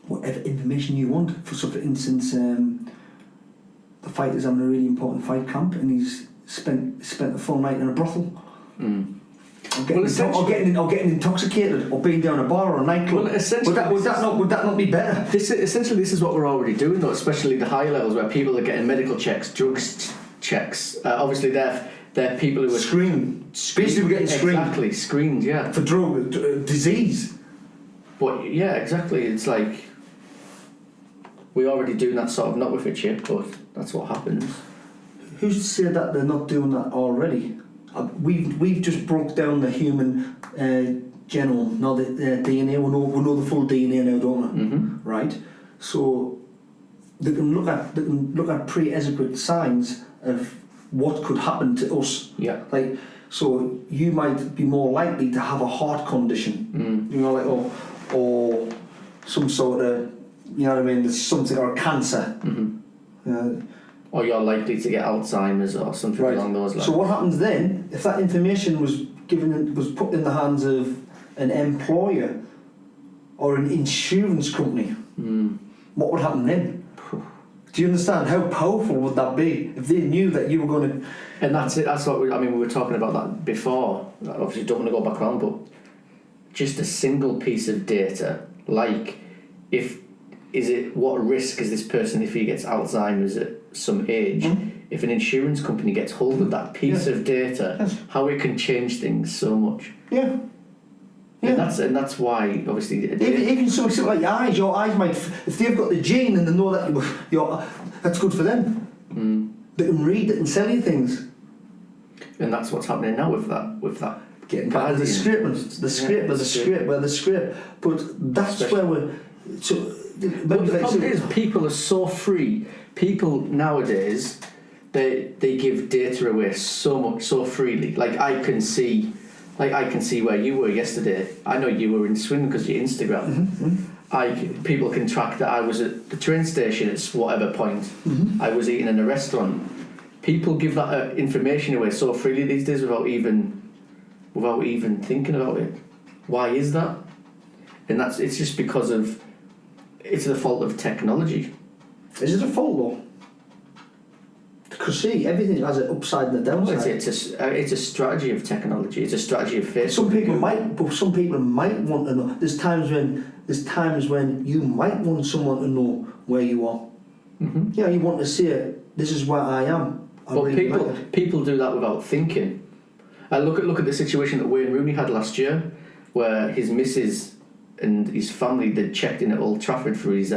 Whatever information you want. For instance, the fighter's having a really important fight camp and he's spent the full night in a brothel. Or getting intoxicated, or being down a bar or a nightclub. Well, essentially, would that not be better? This is what we're already doing, though, especially the higher levels where people are getting medical checks, drugs checks. Obviously, they're people who are screened. Basically, we're getting screened. Exactly, screened, yeah. For drug disease. But yeah, exactly. It's like we're already doing that sort of, not with a chip, but that's what happens. Who's to say that they're not doing that already? We've just broke down the human genome, not the DNA. We know the full DNA now, don't we? Right. So they can look at pre-executive signs of what could happen to us. Yeah. Like, so you might be more likely to have a heart condition. You know, like or some sort of, you know what I mean? There's something, or a cancer. Or you're likely to get Alzheimer's or something along those lines. So what happens then if that information was put in the hands of an employer or an insurance company? What would happen then? Do you understand how powerful would that be if they knew that you were going to? And that's it. That's what we were talking about that before. Obviously, don't want to go back around, but just a single piece of data, like what risk is this person if he gets Alzheimer's at some age? If an insurance company gets hold of that piece of data, how it can change things so much. Yeah. And that's why, obviously, even something like your eyes might, if they've got the gene and they know that that's good for them. They can read it and sell you things. And that's what's happening now with that. Getting back to the scrape. But that's where we're. So But the problem is, people are so free. People nowadays, they give data away so freely. Like I can see where you were yesterday. I know you were in Swindon because of your Instagram. People can track that I was at the train station at whatever point. I was eating in a restaurant. People give that information away so freely these days without even thinking about it. Why is that? And it's just because it's the fault of technology. Is it a fault though? Because see, everything has an upside and a downside. Well, it's a strategy of technology. It's a strategy of Facebook. Some people might want to know. There's times when you might want someone to know where you are. Yeah, you want to say, this is where I am. But people do that without thinking. Look at the situation that Wayne Rooney had last year, where his missus and his family, they checked in at Old Trafford for his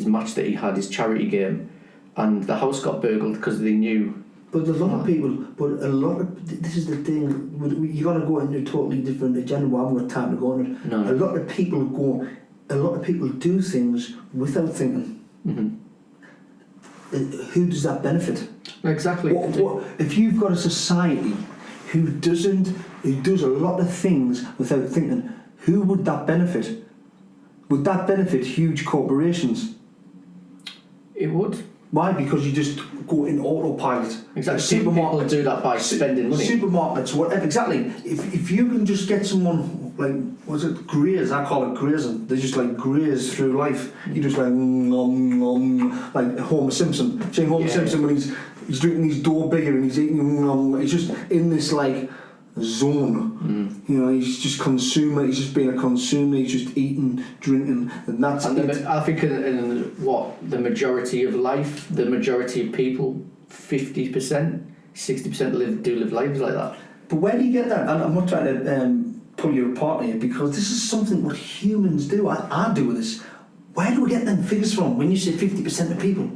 match that he had, his charity game, and the house got burgled because they knew. But this is the thing, you're going to go into a totally different agenda, but I haven't got time to go on it. No. A lot of people do things without thinking. Who does that benefit? Exactly. If you've got a society who does a lot of things without thinking, who would that benefit? Would that benefit huge corporations? It would. Why? Because you just go in autopilot. Exactly. People do that by spending money. Supermarkets, whatever. Exactly. If you can just get someone like, what's it, graze? I call it grazing. They just like graze through life. You just like like Homer Simpson. Seeing Homer Simpson when he's drinking his door bigger and he's eating. He's just in this like zone. You know, he's just consumer. He's just being a consumer. He's just eating, drinking, and that's it. I think in the majority of life, the majority of people, 50%, 60% do live lives like that. But where do you get that? And I'm not trying to pull you apart here, because this is something what humans do. I do with this. Where do we get them figures from when you say 50% of people?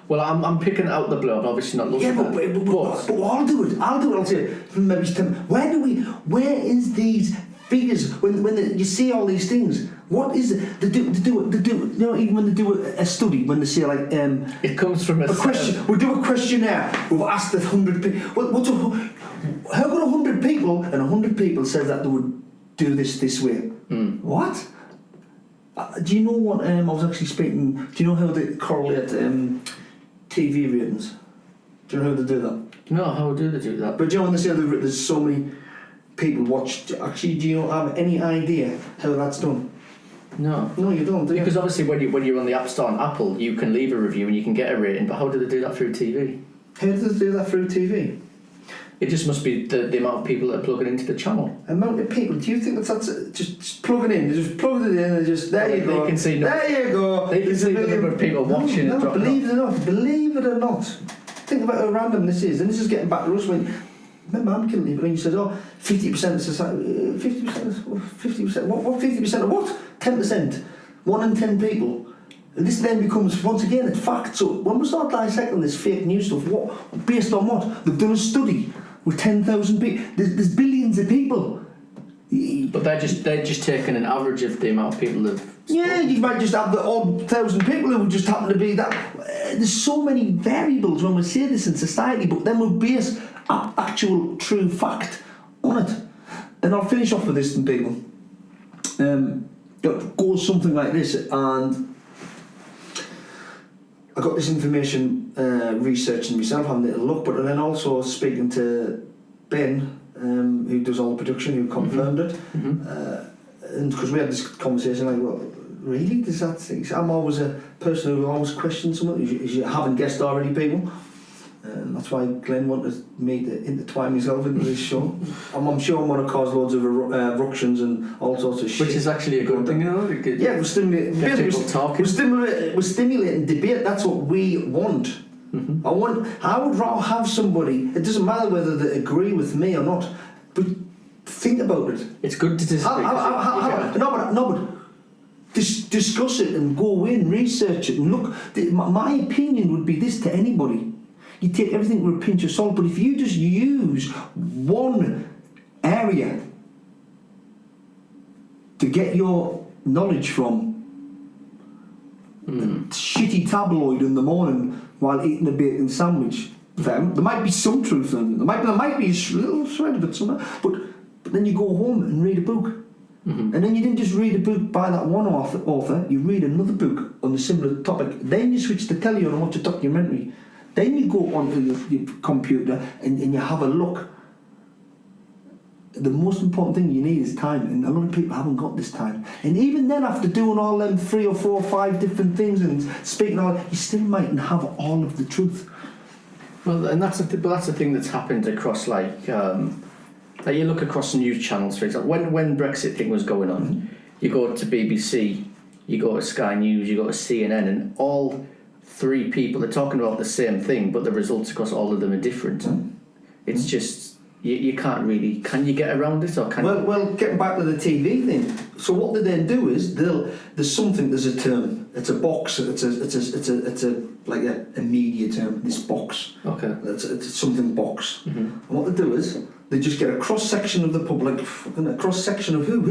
Well, I'm picking it out the blue. I'm obviously not looking at it. But I'll do it. I'll say maybe where is these figures when you see all these things? What is it? They do you know, even when they do a study, when they say like it comes from a question. We'll do a questionnaire. We've asked 100 people. How could 100 people and 100 people said that they would do this way? What? Do you know what? I was actually speaking. Do you know how they correlate TV ratings? Do you know how they do that? No, how do they do that? But do you know when they say there's so many people watch? Actually, do you have any idea how that's done? No, you don't. Do you? Because obviously, when you're on the App Store on Apple, you can leave a review and you can get a rating. But how do they do that through TV? How do they do that through TV? It just must be the amount of people that are plugging into the channel. Amount of people? Do you think that's just plugging in? They just plugged it in and just there you go. They can see. There you go. They can see the number of people watching. No, believe it or not. Think about how random this is, and this is getting back to us when. Remember, I'm killing you when you said, 50% of society, 50%. What 50% of what? 10%. 1 in 10 people. And this then becomes, once again, a fact. So when we start dissecting this fake news stuff, based on what? They've done a study with 10,000 people. There's billions of people. But they're just taking an average of the amount of people that. Yeah, you might just have the odd 1,000 people who just happen to be that. There's so many variables when we say this in society, but then we'll base actual true fact on it. And I'll finish off with this, then, people. It goes something like this, and I got this information researching myself, having a little look, but then also speaking to Ben, who does all the production, who confirmed it. And because we had this conversation, like, well, really? Does that thing? I'm always a person who always questions something. As you haven't guessed already, people. And that's why Glen wanted me to intertwine myself into this show. I'm sure I'm going to cause loads of eruptions and all sorts of shit. Which is actually a good thing, you know? Yeah, we're stimulating debate. That's what we want. I would rather have somebody, it doesn't matter whether they agree with me or not, but think about it. It's good to disagree. But discuss it and go in, research it and look. My opinion would be this to anybody. You take everything with a pinch of salt, but if you just use one area to get your knowledge from a shitty tabloid in the morning while eating a bacon sandwich. There might be some truth in it. There might be a little shred of it somewhere. But then you go home and read a book. And then you didn't just read a book by that one author, you read another book on a similar topic. Then you switch the telly on and watch a documentary. Then you go onto your computer and you have a look. The most important thing you need is time, and a lot of people haven't got this time. And even then, after doing all them 3 or 4 or 5 different things and speaking all, you still mightn't have all of the truth. Well, and that's the thing that's happened across like you look across news channels, for example. When Brexit thing was going on, you go to BBC, you go to Sky News, you go to CNN, and all 3 people are talking about the same thing, but the results across all of them are different. It's just. You can't really. Can you get around it, or can? Well, getting back to the TV thing. So what they then do is there's a term. It's a box. It's a like a media term. This box. Okay. It's something box. And what they do is they just get a cross section of the public, a cross section of who.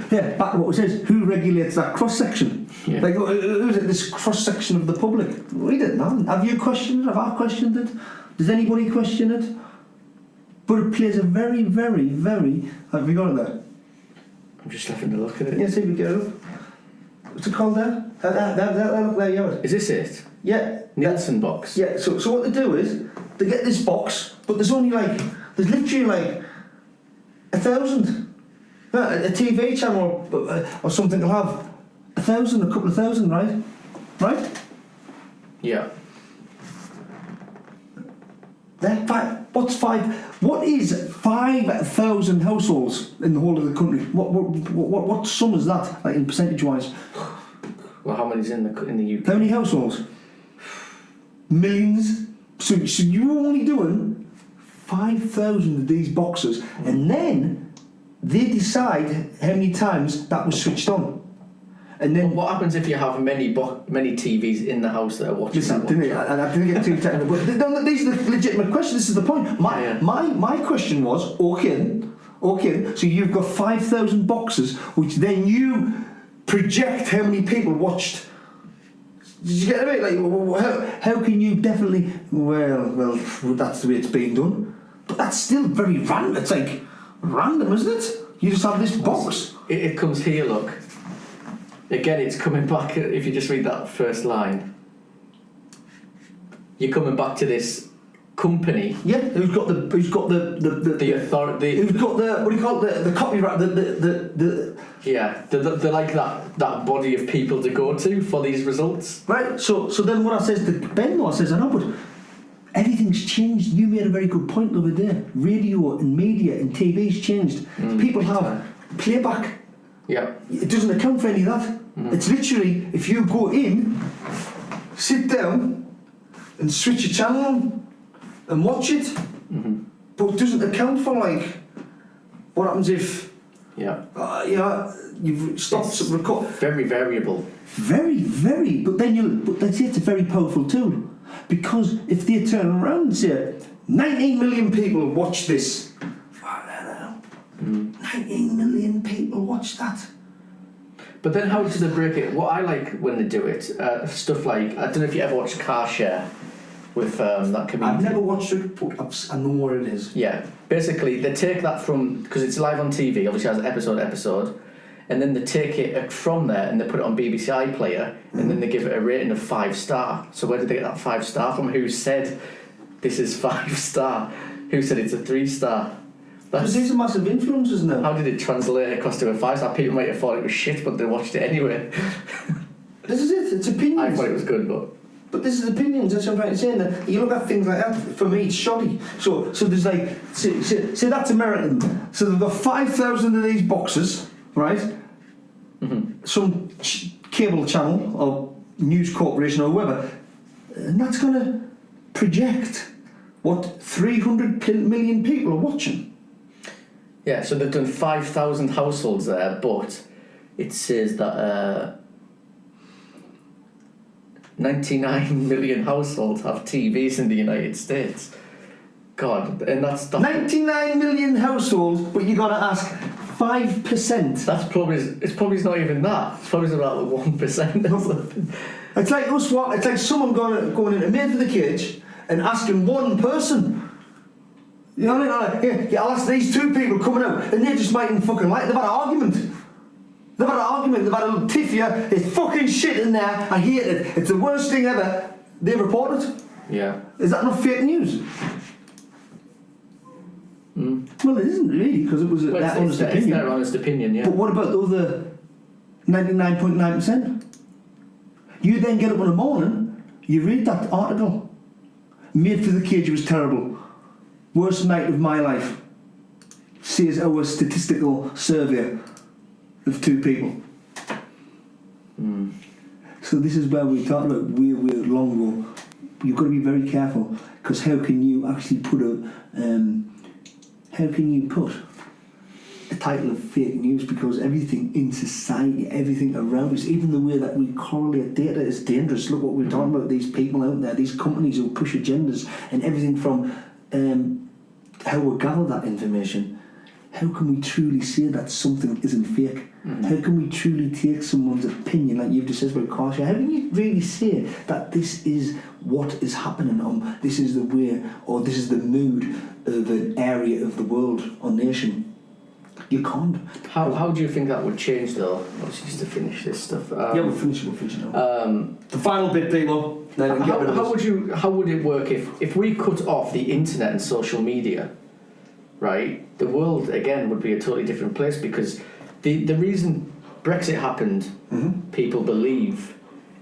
Yeah, back to what it says. Who regulates that cross section? Yeah. Like who's it? This cross section of the public. We don't know. Have you questioned it? Have I questioned it? Does anybody question it? But it plays a very, very, very... Have you got it there? I'm just having a look at it. Yeah, see if we get it up. What's it called there? There you have it. Is this it? Yeah. Nielsen box? Yeah, so what they do is, they get this box, but there's literally 1,000. A TV channel or something will have 1,000, a couple of thousand, right? Right? Yeah. What is 5,000 households in the whole of the country? What sum is that, like in percentage wise? Well, how many's in the UK? How many households? Millions. So you're only doing 5,000 of these boxes, and then they decide how many times that was switched on. And then what happens if you have many TVs in the house that are watching? Listen, and I didn't get too technical, but these are the legitimate questions. This is the point. My question was, okay. So you've got 5,000 boxes, which then you project how many people watched. Did you get it? Like, how can you definitely? Well, that's the way it's being done. But that's still very random. It's like random, isn't it? You just have this box. It comes here. Look. Again, it's coming back. If you just read that first line, you're coming back to this company. Yeah, who's got the authority? Who's got the what do you call it? The copyright? The yeah, they're like that body of people to go to for these results. Right. So then what I says to Ben, I says, I know, but everything's changed. You made a very good point the other day. Radio and media and TV's changed. People have playback. Yeah. It doesn't account for any of that. It's literally, if you go in, sit down and switch your channel on and watch it, but it doesn't account for what happens if you've stopped record. Very variable. Very, very. But let's say it's a very powerful tool, because if they turn around and say 19 million people watch this. 19 million people watch that. But then how do they break it? What I like when they do it, stuff like, I don't know if you ever watched Car Share with that comedian. I've never watched it, but I know where it is. Yeah, basically they take that from, because it's live on TV, obviously it has episode, and then they take it from there and they put it on BBC iPlayer, and then they give it a rating of 5-star. So where did they get that 5-star from? Who said this is 5-star? Who said it's a 3-star? Because these are massive influencers now. How did it translate across to a 5-star? People might have thought it was shit, but they watched it anyway. This is it. It's opinions. I thought it was good, but this is opinions. That's what I'm trying to say. And you look at things like that. For me, it's shoddy. So there's say that's American. So they've got 5,000 of these boxes, right? Some cable channel or news corporation or whoever, and that's going to project what 300 million people are watching. Yeah, so they've done 5,000 households there, but it says that 99 million households have TVs in the United States. God, and that's 99 million households, but you got to ask 5%. That's probably, it's probably not even that. It's probably about 1% or something. It's like us. What? It's like someone going into Made for the Cage and asking one person. You know what I mean? Yeah, I'll ask these two people coming out, and they just mightn't fucking like. They've had an argument. They've had a little tiff here. It's fucking shit in there. I hate it. It's the worst thing ever. They reported. Yeah. Is that not fake news? Well, it isn't really, because it was their honest opinion. It's their honest opinion, yeah. But what about the other 99.9%? You then get up in the morning, you read that article. Made for the Cage was terrible. Worst night of my life. Says our statistical survey of two people. So this is where we talk about where we're long ago. You've got to be very careful, because how can you actually put a title of fake news? Because everything in society, everything around us, even the way that we correlate data is dangerous. Look what we're talking about, these people out there, these companies who push agendas, and everything from how we gather that information. How can we truly say that something isn't fake? How can we truly take someone's opinion, like you've just said about car share? How can you really say that this is what is happening, this is the way, or this is the mood of an area of the world or nation? You can't. How do you think that would change, though? Obviously, just to finish this stuff. We'll finish it now. The final bit, people. How would it work if we cut off the internet and social media? Right, the world again would be a totally different place, because the reason Brexit happened, people believe,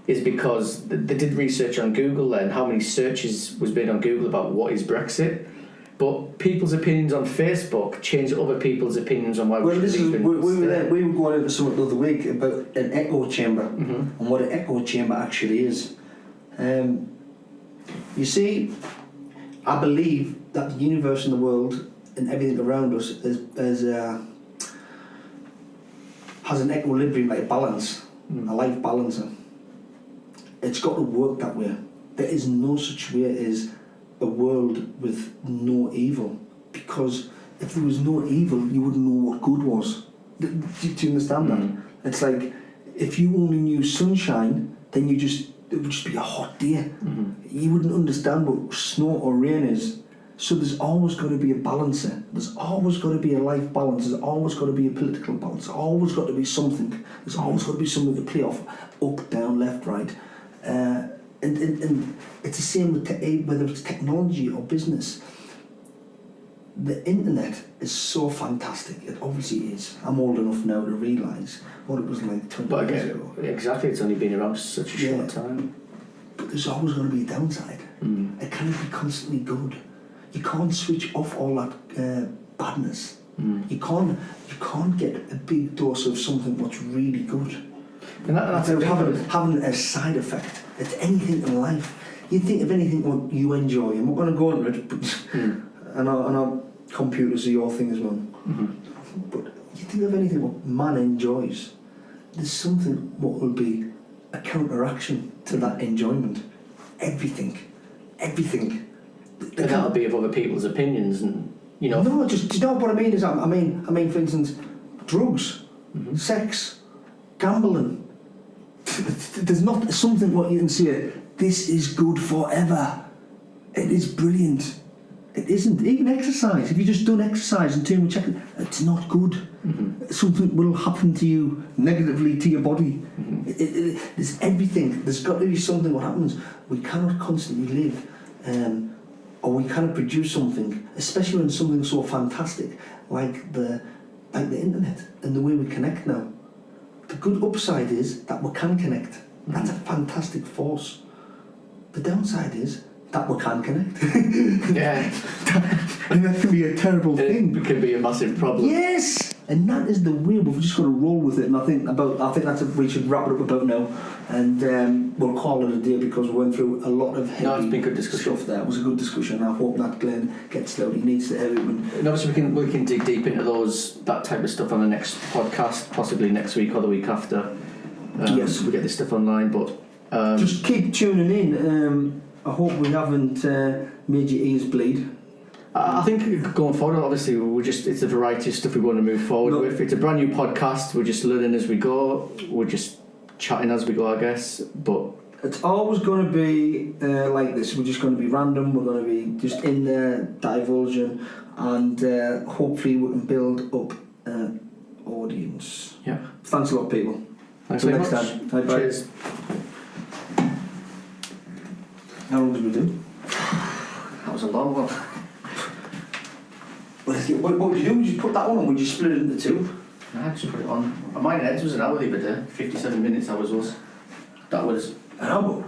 is because they did research on Google then, how many searches was made on Google about what is Brexit. But people's opinions on Facebook change other people's opinions on why we should leave. We were going over something the other week about an echo chamber and what an echo chamber actually is. You see, I believe that the universe and the world and everything around us has an equilibrium, like a balance, a life balancer. It's got to work that way. There is no such way as a world with no evil, because if there was no evil, you wouldn't know what good was. Do you understand that? It's like, if you only knew sunshine, then it would just be a hot day. You wouldn't understand what snow or rain is. So there's always got to be a balancer. There's always got to be a life balance. There's always got to be a political balance. There's always got to be something. There's always got to be something to play off. Up, down, left, right. And it's the same with whether it's technology or business. The internet is so fantastic. It obviously is. I'm old enough now to realise what it was like 20 years ago. Exactly, it's only been around such a short time. But there's always going to be a downside. It can't be constantly good. You can't switch off all that badness. You can't get a big dose of something what's really good. And that's having a side effect. It's anything in life. You think of anything what you enjoy, and we're going to go into it, but and our computers are your thing as well. But you think of anything what man enjoys, there's something what will be a counteraction to that enjoyment. Everything. And that'll be of other people's opinions, and you know. No, just you know what I mean is I mean for instance, drugs, sex, gambling. There's not something what you can say, this is good forever. It is brilliant. It isn't. Even exercise. If you just done exercise and turn check it, it's not good. Something will happen to you negatively to your body. There's everything. There's got to be something what happens. We cannot constantly live, or we cannot produce something, especially when something so fantastic like the internet and the way we connect now. The good upside is that we can connect. That's a fantastic force. The downside is that we can't connect. Yeah. And that can be a terrible thing. It can be a massive problem. Yes! And that is the way we've just got to roll with it. And I think that's we should wrap it up about now. And we'll call it a day, because we went through a lot of heavy it's been good discussion. stuff there. It was a good discussion. I hope that Glen gets out. He needs to hear it. And obviously we can dig deep into that type of stuff on the next podcast, possibly next week or the week after. Yes. We get this stuff online, but just keep tuning in. I hope we haven't made your ears bleed. I think going forward, obviously, it's a variety of stuff we want to move forward with. It's a brand new podcast. We're just learning as we go. We're just chatting as we go, I guess. But it's always going to be like this. We're just going to be random. We're going to be just in there divulging, and hopefully we can build up an audience. Yeah. Thanks a lot, people. Thanks Until very next much. time. Bye. Cheers. How long did we do? That was a long one. What would you do? Would you put that on, or would you split it into two? Nah, just put it on. Mine heads was an hour the other day. 57 minutes ours was. That was An hour?